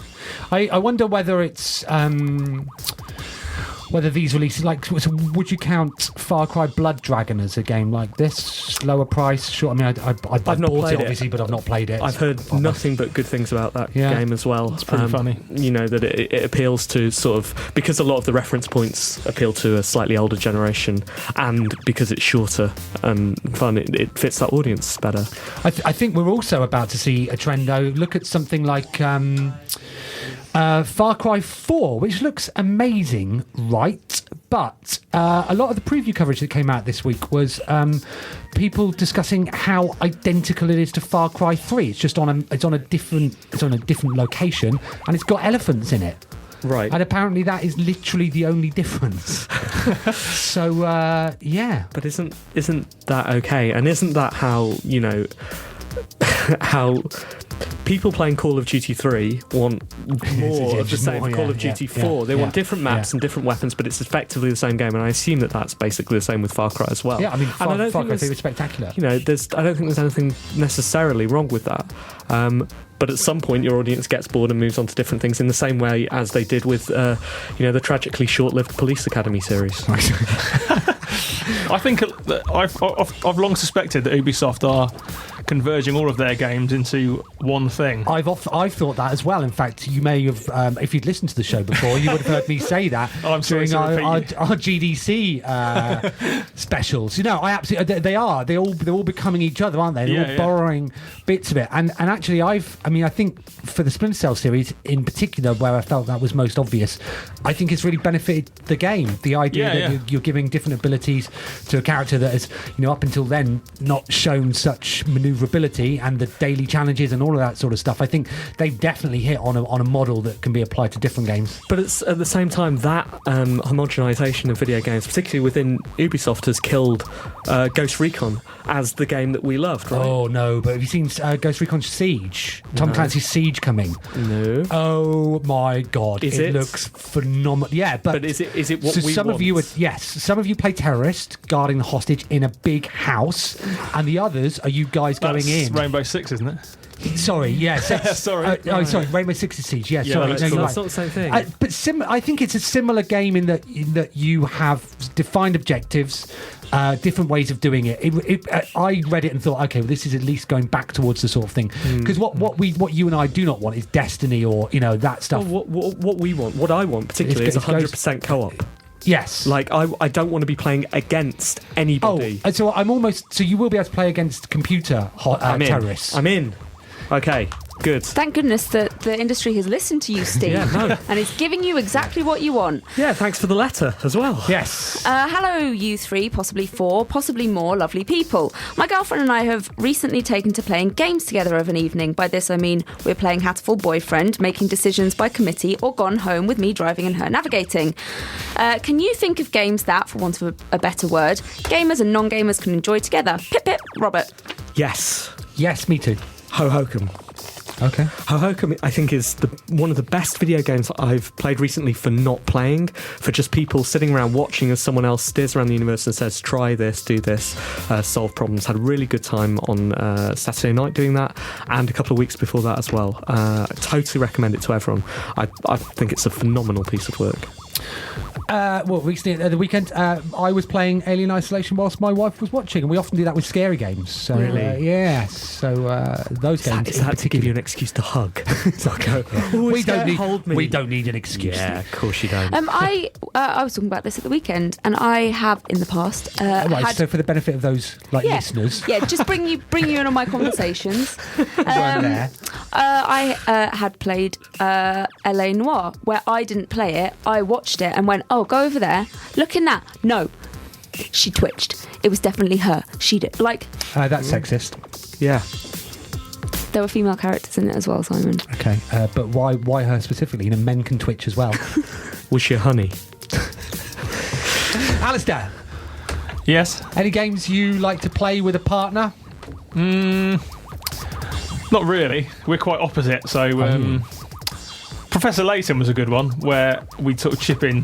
I wonder whether it's... whether these releases, like, so would you count Far Cry Blood Dragon as a game like this? Lower price? Sure. I mean, I've not bought it, obviously, but I've not played it. I've heard nothing but good things about that game as well. It's pretty funny. You know, that it appeals to sort of, because a lot of the reference points appeal to a slightly older generation, and because it's shorter and fun, it fits that audience better. I think we're also about to see a trend, though. Look at something like... Far Cry 4, which looks amazing, right? But a lot of the preview coverage that came out this week was people discussing how identical it is to Far Cry 3. It's just on a different location, and it's got elephants in it. Right. And apparently that is literally the only difference. So yeah. But isn't that okay? And isn't that how, you know, how people playing Call of Duty 3 want more of the same for Call of Duty 4. They want different maps and different weapons, but it's effectively the same game, and I assume that that's basically the same with Far Cry as well. Yeah, I mean, Far Cry 3 was spectacular. You know, I don't think there's anything necessarily wrong with that. But at some point, your audience gets bored and moves on to different things in the same way as they did with, you know, the tragically short-lived Police Academy series. I think I've long suspected that Ubisoft are converging all of their games into one thing. I've thought that as well. In fact, you may have, if you'd listened to the show before, you would have heard me say that during our GDC specials. You know, I absolutely they're all becoming each other, aren't they? They're all borrowing bits of it. And actually, I think for the Splinter Cell series in particular, where I felt that was most obvious, I think it's really benefited the game. The idea that you're giving different abilities abilities to a character that has, up until then not shown such manoeuvrability and the daily challenges and all of that sort of stuff. I think they've definitely hit on a model that can be applied to different games. But it's at the same time that homogenisation of video games, particularly within Ubisoft, has killed Ghost Recon as the game that we loved, right? Oh no, but have you seen Ghost Recon Siege? Tom Clancy's Siege coming? No. Oh my god, Is it it? looks phenomenal. Yeah, but is it what so we some want? of you some of you play terrorist guarding the hostage in a big house, and the others are you guys That's going in. Rainbow Six, isn't it? Sorry, yes. Sorry. Sorry, Rainbow Six Siege. Yeah, Yeah, sorry. that's No, cool. you're That's not the same thing. But I think it's a similar game in that you have defined objectives, different ways of doing it. I read it and thought, okay, well, this is at least going back towards the sort of thing. Because what you and I do not want is Destiny or that stuff. Well, what I want particularly is 100% co-op. Yes. Like, I don't want to be playing against anybody. Oh, so you will be able to play against computer terrorists. I'm in. Okay, good. Thank goodness that the industry has listened to you, Steve, Yeah, no. and is giving you exactly what you want. Yeah, thanks for the letter as well. Yes. Hello, you three, possibly four, possibly more lovely people. My girlfriend and I have recently taken to playing games together of an evening. By this I mean we're playing Hatful Boyfriend, making decisions by committee, or Gone Home with me driving and her navigating. Can you think of games that, for want of a better word, gamers and non-gamers can enjoy together? Pip pip, Robert. Yes. Yes, me too. Ho-Hokum. Okay. Ho-Hokum, I think, is one of the best video games that I've played recently for not playing, for just people sitting around watching as someone else steers around the universe and says, try this, do this, solve problems. Had a really good time on Saturday night doing that, and a couple of weeks before that as well. Totally recommend it to everyone. I think it's a phenomenal piece of work. Recently at the weekend, I was playing Alien Isolation whilst my wife was watching, and we often do that with scary games. So, Really? So those games. Is that to give you an excuse to hug? So I go, we don't need. hold me. We don't need an excuse. Yeah, of course you don't. I was talking about this at the weekend, and I have in the past Right. So for the benefit of those listeners, just bring you in on my conversations. weren't there. I had played LA Noire, where I didn't play it. I watched it and went, "Oh, go over there. Look in that." No, she twitched. It was definitely her. She did. That's sexist. Yeah. There were female characters in it as well, Simon. Okay, but why her specifically? Men can twitch as well. Was she a honey? Alasdair, Yes. any games you like to play with a partner? Not really. We're quite opposite. So Professor Layton was a good one where we took chip in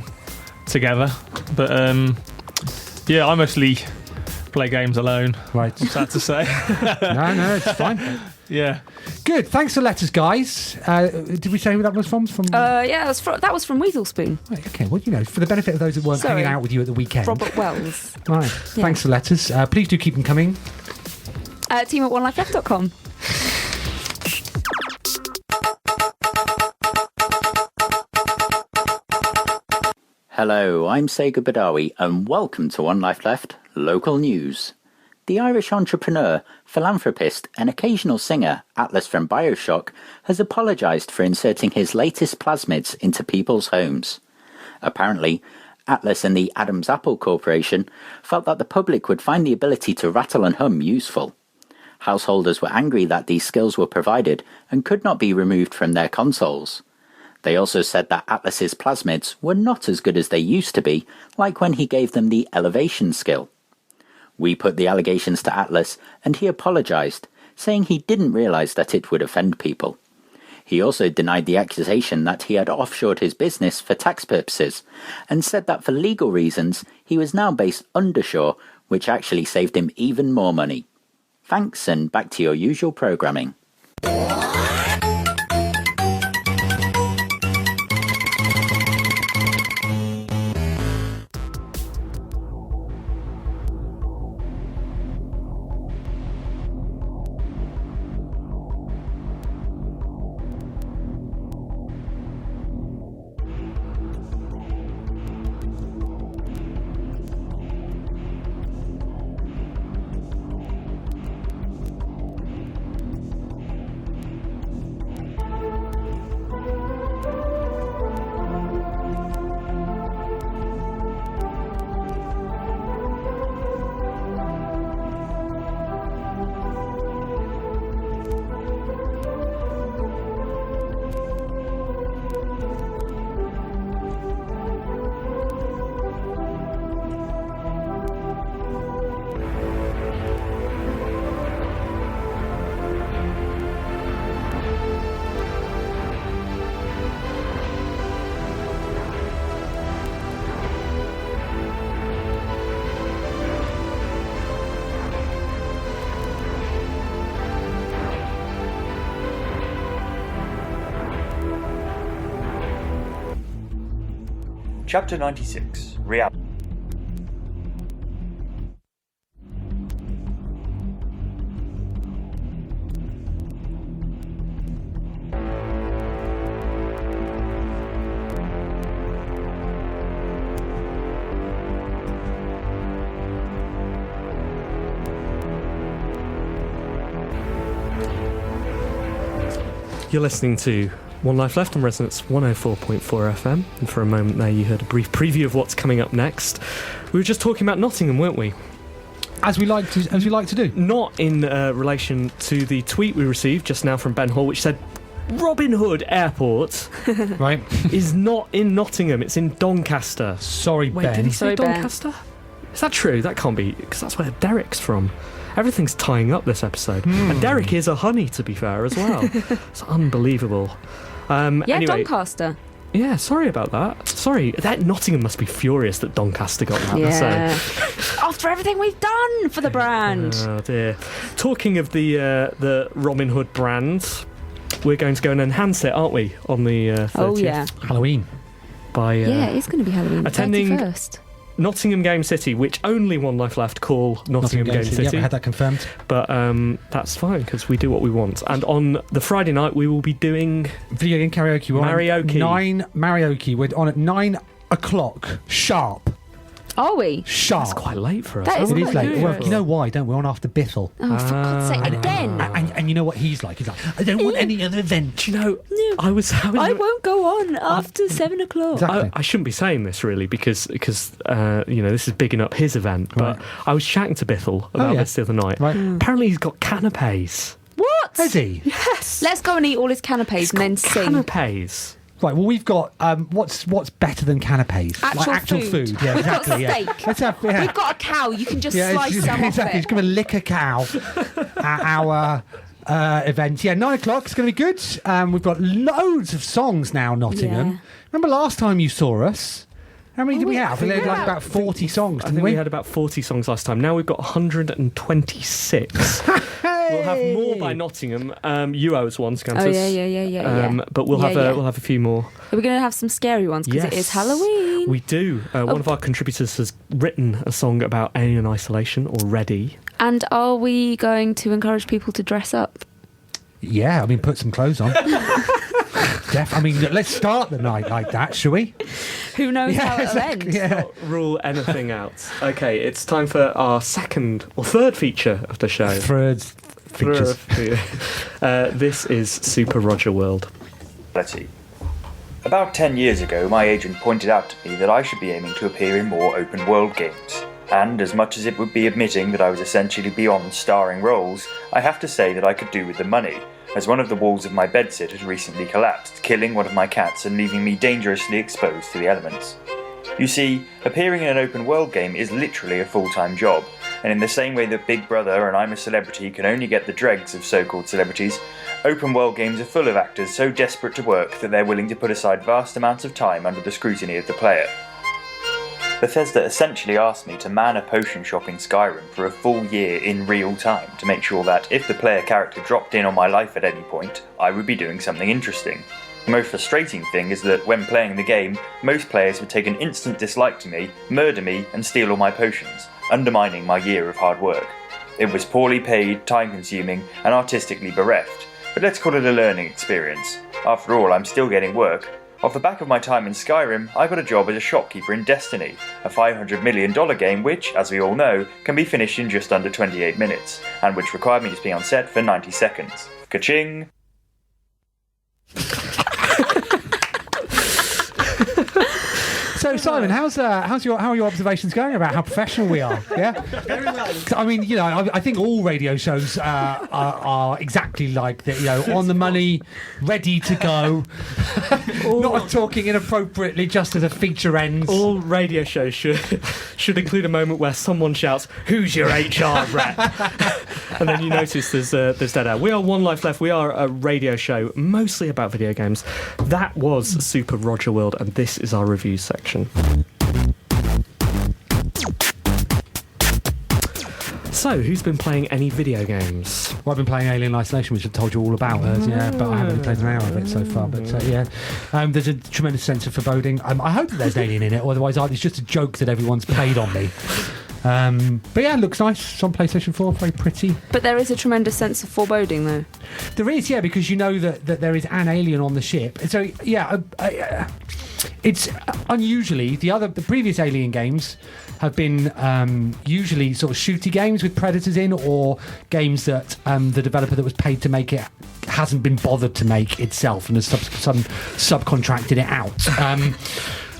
together. But I mostly play games alone. Right. Sad to say. No, it's fine. Yeah. Good. Thanks for letters, guys. Did we say who that was from? That was from Weasel Spoon. Right, okay. Well, for the benefit of those that weren't Sorry. hanging out with you at the weekend. Robert Wells. Right. Thanks for letters. Please do keep them coming. Team at onelifeleft.com. Hello, I'm Sega Badawi and welcome to One Life Left Local News. The Irish entrepreneur, philanthropist and occasional singer Atlas from Bioshock has apologised for inserting his latest plasmids into people's homes. Apparently, Atlas and the Adam's Apple Corporation felt that the public would find the ability to rattle and hum useful. Householders were angry that these skills were provided and could not be removed from their consoles. They also said that Atlas's plasmids were not as good as they used to be, like when he gave them the elevation skill. We put the allegations to Atlas and he apologised, saying he didn't realise that it would offend people. He also denied the accusation that he had offshored his business for tax purposes, and said that for legal reasons he was now based undershore, which actually saved him even more money. Thanks, and back to your usual programming. Chapter 96, Reality. You're listening to One Life Left on Resonance 104.4 FM, and for a moment there you heard a brief preview of what's coming up next. We were just talking about Nottingham, weren't we? As we like to do. Not in relation to the tweet we received just now from Ben Hall, which said Robin Hood Airport Right. is not in Nottingham, it's in Doncaster. Sorry, Wait, Ben. did he say Sorry, Ben. Doncaster? Is that true? That can't be, because that's where Derek's from. Everything's tying up this episode. And Derek is a honey, to be fair, as well. It's unbelievable. Yeah, Anyway, Doncaster. yeah, sorry about that. Sorry, that Nottingham must be furious that Doncaster got that. Yeah. After everything we've done for the brand. Oh dear. Talking of the Robin Hood brand, we're going to go and enhance it, aren't we, on the 30th? Oh, yeah. Halloween. By Yeah, it's going to be Halloween. attending 31st. Nottingham Game City, which only One Life Left call Nottingham Game City. Yeah, we had that confirmed. But that's fine, because we do what we want. And on the Friday night, we will be doing Video game karaoke. We're Karaoke. on at 9 karaoke. We're on at 9 o'clock sharp. Are we? Sharp. That's quite late for us. That is It is quite late. late. Well, you know why, don't we? We're on after Bithell. Oh, for God's sake, again. And you know what he's like? He's like, I don't want any other event. You know, I was having. I won't go on after 7 o'clock. Exactly. I shouldn't be saying this really because this is bigging up his event. But Right. I was chatting to Bithell about this the other night. Right. Apparently, he's got canapes. What? Is he? Yes. Let's go and eat all his canapes and then sing. Canapes. Right, well, we've got what's better than canapes? Actual food. Yeah, We've got exactly. Yeah. steak. Let's have. Yeah. We've got a cow. You can just Yeah, slice some off exactly. He's it. going to lick a cow at our event. Yeah, 9 o'clock. It's going to be good. We've got loads of songs now, Nottingham. Yeah. Remember last time you saw us? How many did we have? We had yeah. like about 40 songs, I didn't think we? we had about 40 songs last time. Now we've got 126. We'll have more by Nottingham. You owe us one, Scanters. Oh, yeah. But we'll have Yeah. we'll have a few more. Are we going to have some scary ones? Because it is Halloween. We do. One of our contributors has written a song about alien isolation already. And are we going to encourage people to dress up? Yeah, I mean, put some clothes on. I mean, let's start the night like that, shall we? Who knows how it'll end? Yeah. Not rule anything out. Okay, it's time for our second or third feature of the show. Third features. This is Super Roger World. About 10 years ago, my agent pointed out to me that I should be aiming to appear in more open-world games. And as much as it would be admitting that I was essentially beyond starring roles, I have to say that I could do with the money, as one of the walls of my bedsit had recently collapsed, killing one of my cats and leaving me dangerously exposed to the elements. You see, appearing in an open-world game is literally a full-time job, and in the same way that Big Brother and I'm a Celebrity can only get the dregs of so-called celebrities, open-world games are full of actors so desperate to work that they're willing to put aside vast amounts of time under the scrutiny of the player. Bethesda essentially asked me to man a potion shop in Skyrim for a full year in real time to make sure that if the player character dropped in on my life at any point, I would be doing something interesting. The most frustrating thing is that when playing the game, most players would take an instant dislike to me, murder me, and steal all my potions, undermining my year of hard work. It was poorly paid, time-consuming, and artistically bereft, but let's call it a learning experience. After all, I'm still getting work. Off the back of my time in Skyrim, I got a job as a shopkeeper in Destiny, a $500 million game which, as we all know, can be finished in just under 28 minutes, and which required me to be on set for 90 seconds. Ka-ching! So Simon, how are your observations going about how professional we are? Yeah, Very well. I mean, you know, I think all radio shows are exactly like that. You know, on the money, ready to go, not talking inappropriately just as a feature ends. All radio shows should include a moment where someone shouts, "Who's your HR rep?" And then you notice there's dead air. We are One Life Left. We are a radio show mostly about video games. That was Super Roger World, and this is our reviews section. So, who's been playing any video games? Well, I've been playing Alien Isolation, which I've told you all about, yeah, but I haven't really played an hour of it so far. But yeah, there's a tremendous sense of foreboding. I hope that there's an alien in it, otherwise it's just a joke that everyone's played on me. But yeah, it looks nice. It's on PlayStation 4, very pretty. But there is a tremendous sense of foreboding, though. There is, yeah, because you know that there is an alien on the ship. So yeah, it's unusually the previous Alien games have been usually sort of shooty games with predators in, or games that the developer that was paid to make it hasn't been bothered to make itself and has subcontracted it out.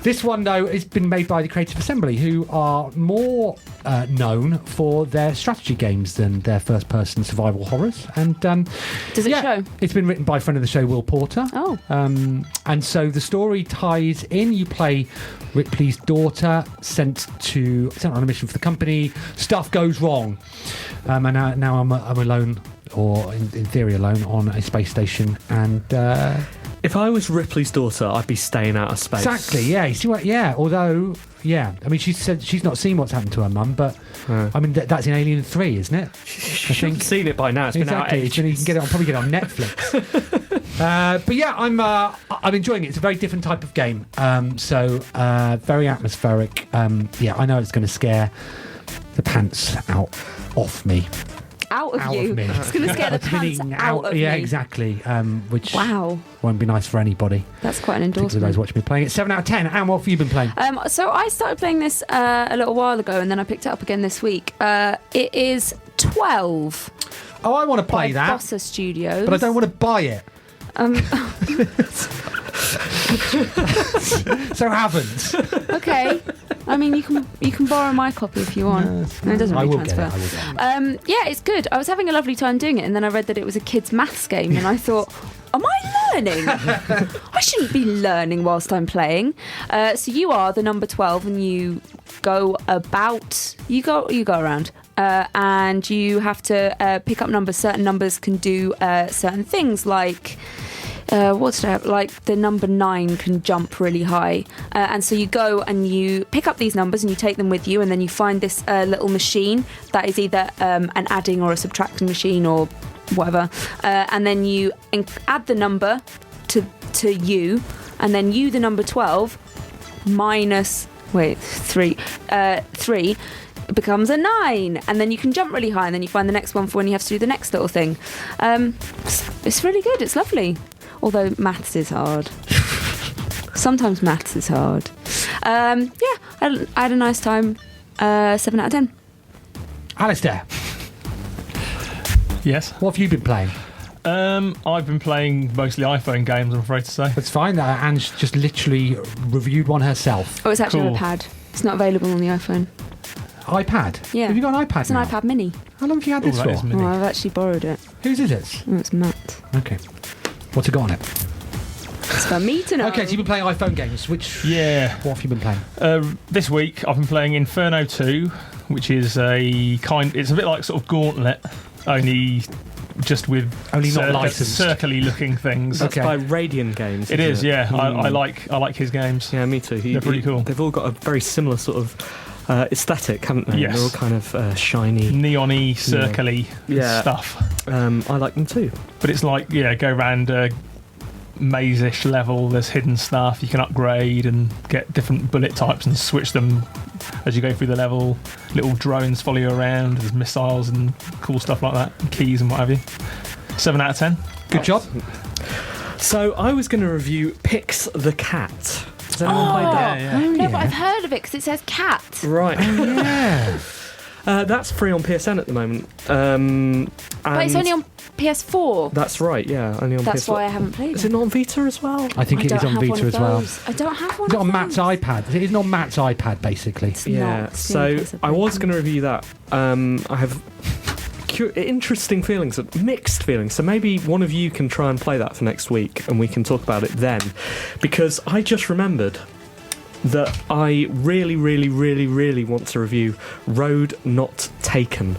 This one, though, has been made by the Creative Assembly, who are more known for their strategy games than their first-person survival horrors. And does it show? It's been written by a friend of the show, Will Porter. Oh. And so the story ties in. You play Ripley's daughter, sent on a mission for the company. Stuff goes wrong, and now I'm alone, or in theory alone, on a space station, and. If I was Ripley's daughter, I'd be staying out of space. Exactly, yeah. You see what? Yeah, although, yeah. I mean, she said she's not seen what's happened to her mum, but I mean, that's in Alien 3, isn't it? I think seen it by now. It's been out ages. You can probably get it on Netflix. But yeah, I'm enjoying it. It's a very different type of game. So very atmospheric. Yeah, I know it's going to scare the pants off me. Out of you. Of me. It's going to scare the pants out of me. Yeah, exactly. Which wow. Won't be nice for anybody. That's quite an endorsement. Those watching me playing it. 7 out of 10. And what have you been playing? So I started playing this a little while ago, and then I picked it up again this week. It is 12. Oh, I want to play that. Bossa Studios. But I don't want to buy it. So haven't. Okay. I mean, you can borrow my copy if you want. No, it doesn't really transfer. I will get it. Yeah, it's good. I was having a lovely time doing it, and then I read that it was a kids' maths game, and I thought, am I learning? I shouldn't be learning whilst I'm playing. So you are the number 12, and you go about. You go around. And you have to pick up numbers. Certain numbers can do certain things, like like the number 9 can jump really high, and so you go and you pick up these numbers and you take them with you, and then you find this little machine that is either an adding or a subtracting machine or whatever, and then you add the number to you, and then you, the number 12, minus 3 becomes a 9, and then you can jump really high, and then you find the next one for when you have to do the next little thing. It's really good. It's lovely. Although maths is hard. Sometimes maths is hard. Yeah, I had a nice time. 7 out of 10. Alasdair. Yes. What have you been playing? I've been playing mostly iPhone games, I'm afraid to say. That's fine. Anne's just literally reviewed one herself. Oh, it's actually Cool. an iPad. It's not available on the iPhone. iPad? Yeah. Have you got an iPad It's now? an iPad mini. How long have you had this that for? is mini. Oh, I've actually borrowed it. Whose is it? Oh, it's Matt. Okay. What's it got on it? It's for me to know. Okay, so you've been playing iPhone games. Yeah. What have you been playing? This week I've been playing Inferno 2, which is it's a bit like sort of Gauntlet, only just with Only not licensed. circly looking things. That's by Radiant Games. It is, isn't yeah. I like his games. Yeah, me too. They're pretty cool. They've all got a very similar sort of aesthetic, haven't they? Yes. They're all kind of shiny, neon-y, circly stuff. I like them too. But it's like, go around a maze-ish level. There's hidden stuff you can upgrade and get different bullet types and switch them as you go through the level. Little drones follow you around. There's missiles and cool stuff like that, and keys and what have you. 7 out of 10. Good job. So I was going to review Pix the Cat. Has anyone played that? No, but I've heard of it because it says cat. Right. Yeah. That's free on PSN at the moment. But it's only on PS4. That's right, yeah. Only on PS4. That's why I haven't played it. Is it not on Vita as well? I think it is on Vita as well. I don't have one. It's of on Matt's those. iPad. It is on Matt's iPad, basically. It's Yeah, not. It's the so only place I've I played was it. going to review that. I have interesting feelings, mixed feelings. So maybe one of you can try and play that for next week, and we can talk about it then. Because I just remembered that I really, really, really, really want to review Road Not Taken.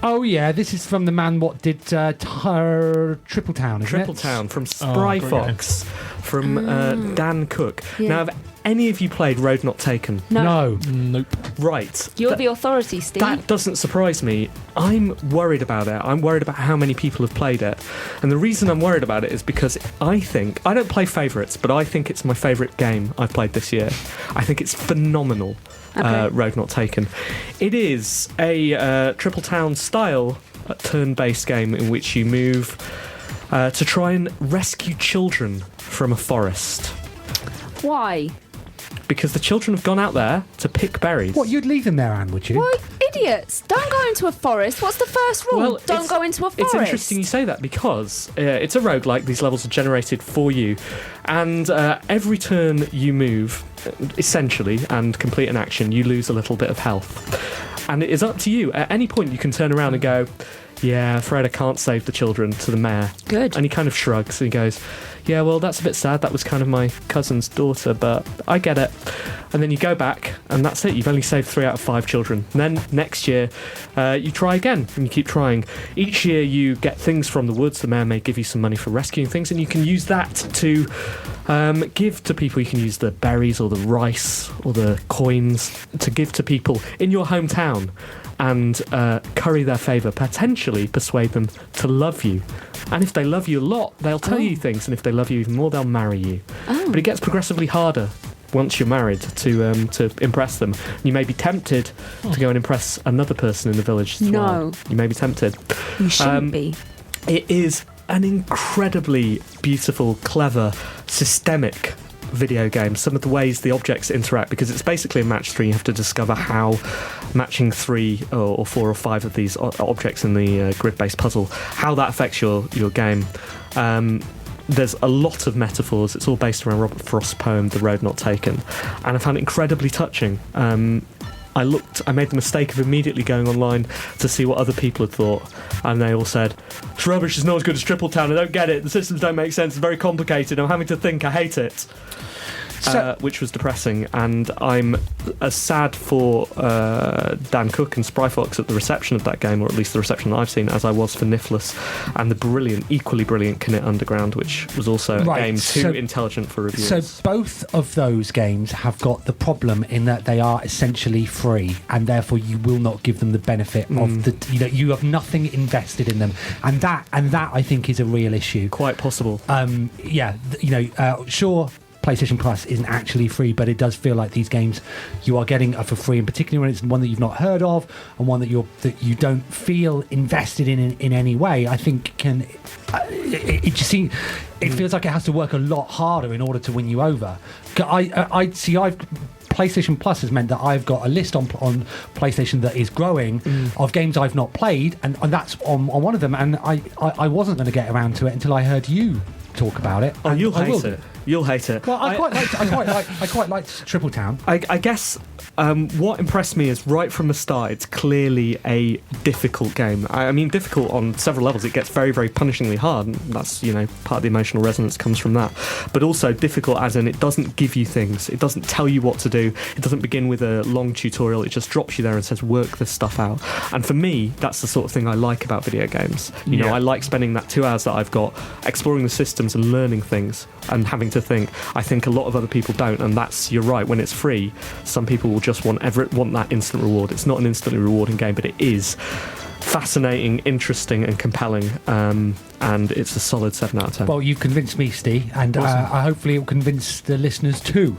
Oh yeah, this is from the man what did Triple Town, isn't Triple it? Town from Spry great Fox. from Dan Cook. Yeah. Now, have any of you played Road Not Taken? No. Nope. Right. You're the authority, Steve. That doesn't surprise me. I'm worried about it. I'm worried about how many people have played it. And the reason I'm worried about it is because I don't play favourites, but I think it's my favourite game I've played this year. I think it's phenomenal, Road Not Taken. It is a Triple Town style turn-based game in which you move to try and rescue children from a forest. Why? Because the children have gone out there to pick berries. What, you'd leave them there, Anne, would you? Why, idiots! Don't go into a forest. What's the first rule? Well, Don't go into a forest. It's interesting you say that because it's a roguelike. These levels are generated for you, and every turn you move, essentially, and complete an action, you lose a little bit of health. And it is up to you. At any point, you can turn around and go, yeah, Fred, I can't save the children, to the mayor. Good. And he kind of shrugs and he goes, yeah, well, that's a bit sad. That was kind of my cousin's daughter, but I get it. And then you go back, and that's it. You've only saved 3 out of 5 children. And then next year, you try again, and you keep trying. Each year, you get things from the woods. The mayor may give you some money for rescuing things, and you can use that to give to people. You can use the berries or the rice or the coins to give to people in your hometown and curry their favour, potentially persuade them to love you. And if they love you a lot, they'll tell you things, and if they love you even more, they'll marry you. But it gets progressively harder once you're married to impress them. You may be tempted to go and impress another person in the village as well. You may be tempted. You shouldn't be. It is an incredibly beautiful, clever, systemic video game. Some of the ways the objects interact, because it's basically a match 3. You have to discover how matching 3 or 4 or 5 of these objects in the grid-based puzzle, how that affects your game. There's a lot of metaphors. It's all based around Robert Frost's poem The Road Not Taken, and I found it incredibly touching. I made the mistake of immediately going online to see what other people had thought, and they all said, it's rubbish, it's not as good as Triple Town, I don't get it, the systems don't make sense, it's very complicated, I'm having to think, I hate it. Which was depressing, and I'm as sad for Dan Cook and Spryfox at the reception of that game, or at least the reception that I've seen, as I was for Nifless and the equally brilliant Knit Underground, which was also a game too intelligent for reviewers. So both of those games have got the problem in that they are essentially free, and therefore you will not give them the benefit of the. You have nothing invested in them, and that I think is a real issue. Quite possible. Sure, PlayStation Plus isn't actually free, but it does feel like these games you are getting are for free, and particularly when it's one that you've not heard of and one that you don't feel invested in any way. I think it feels like it has to work a lot harder in order to win you over. PlayStation Plus has meant that I've got a list on PlayStation that is growing of games I've not played, and that's on one of them, and I wasn't going to get around to it until I heard you talk about it. Oh, you'll hate it. You'll hate it. Well, I quite liked Triple Town. I guess what impressed me is right from the start, it's clearly a difficult game. I mean, difficult on several levels. It gets very, very punishingly hard. And that's, part of the emotional resonance comes from that. But also difficult as in it doesn't give you things. It doesn't tell you what to do. It doesn't begin with a long tutorial. It just drops you there and says, work this stuff out. And for me, that's the sort of thing I like about video games. I like spending that 2 hours that I've got exploring the systems and learning things and having to think. I think a lot of other people don't, and you're right, when it's free, some people will just want that instant reward. It's not an instantly rewarding game, but it is fascinating, interesting and compelling, and it's a solid 7 out of 10. Well, you've convinced me, Steve, and Awesome. Hopefully it will convince the listeners too.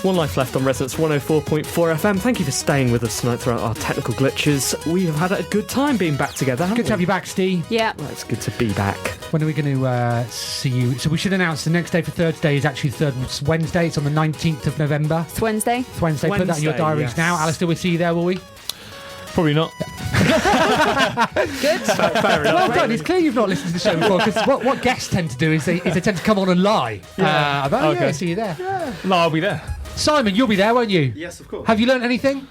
One Life Left on Resonance 104.4 FM. Thank you for staying with us tonight throughout our technical glitches. We have had a good time being back together, haven't Good to have you back, Steve. Yeah. Well, it's good to be back. When are we going to see you? So we should announce the next day for Thursday is actually the third Wednesday. It's on the 19th of November. It's Wednesday. It's Wednesday. Put that in your Wednesday, diaries yes. now. Alasdair, we'll see you there, will we? Probably not. Good. Fair enough. Well done. It's clear you've not listened to the show before, because what guests tend to do is they tend to come on and lie. Yeah. Yeah, Okay. see you there. No, I'll be there. Simon, you'll be there, won't you? Yes, of course. Have you learnt anything?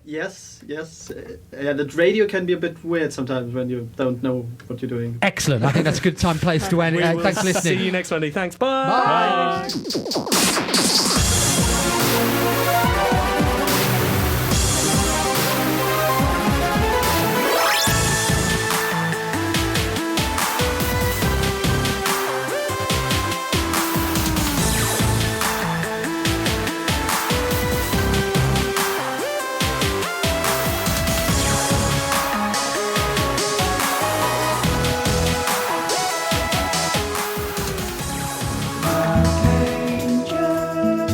Yes. Yeah, the radio can be a bit weird sometimes when you don't know what you're doing. Excellent. I think that's a good time place to end. We will Thanks for listening. See you next Monday. Thanks. Bye. Bye.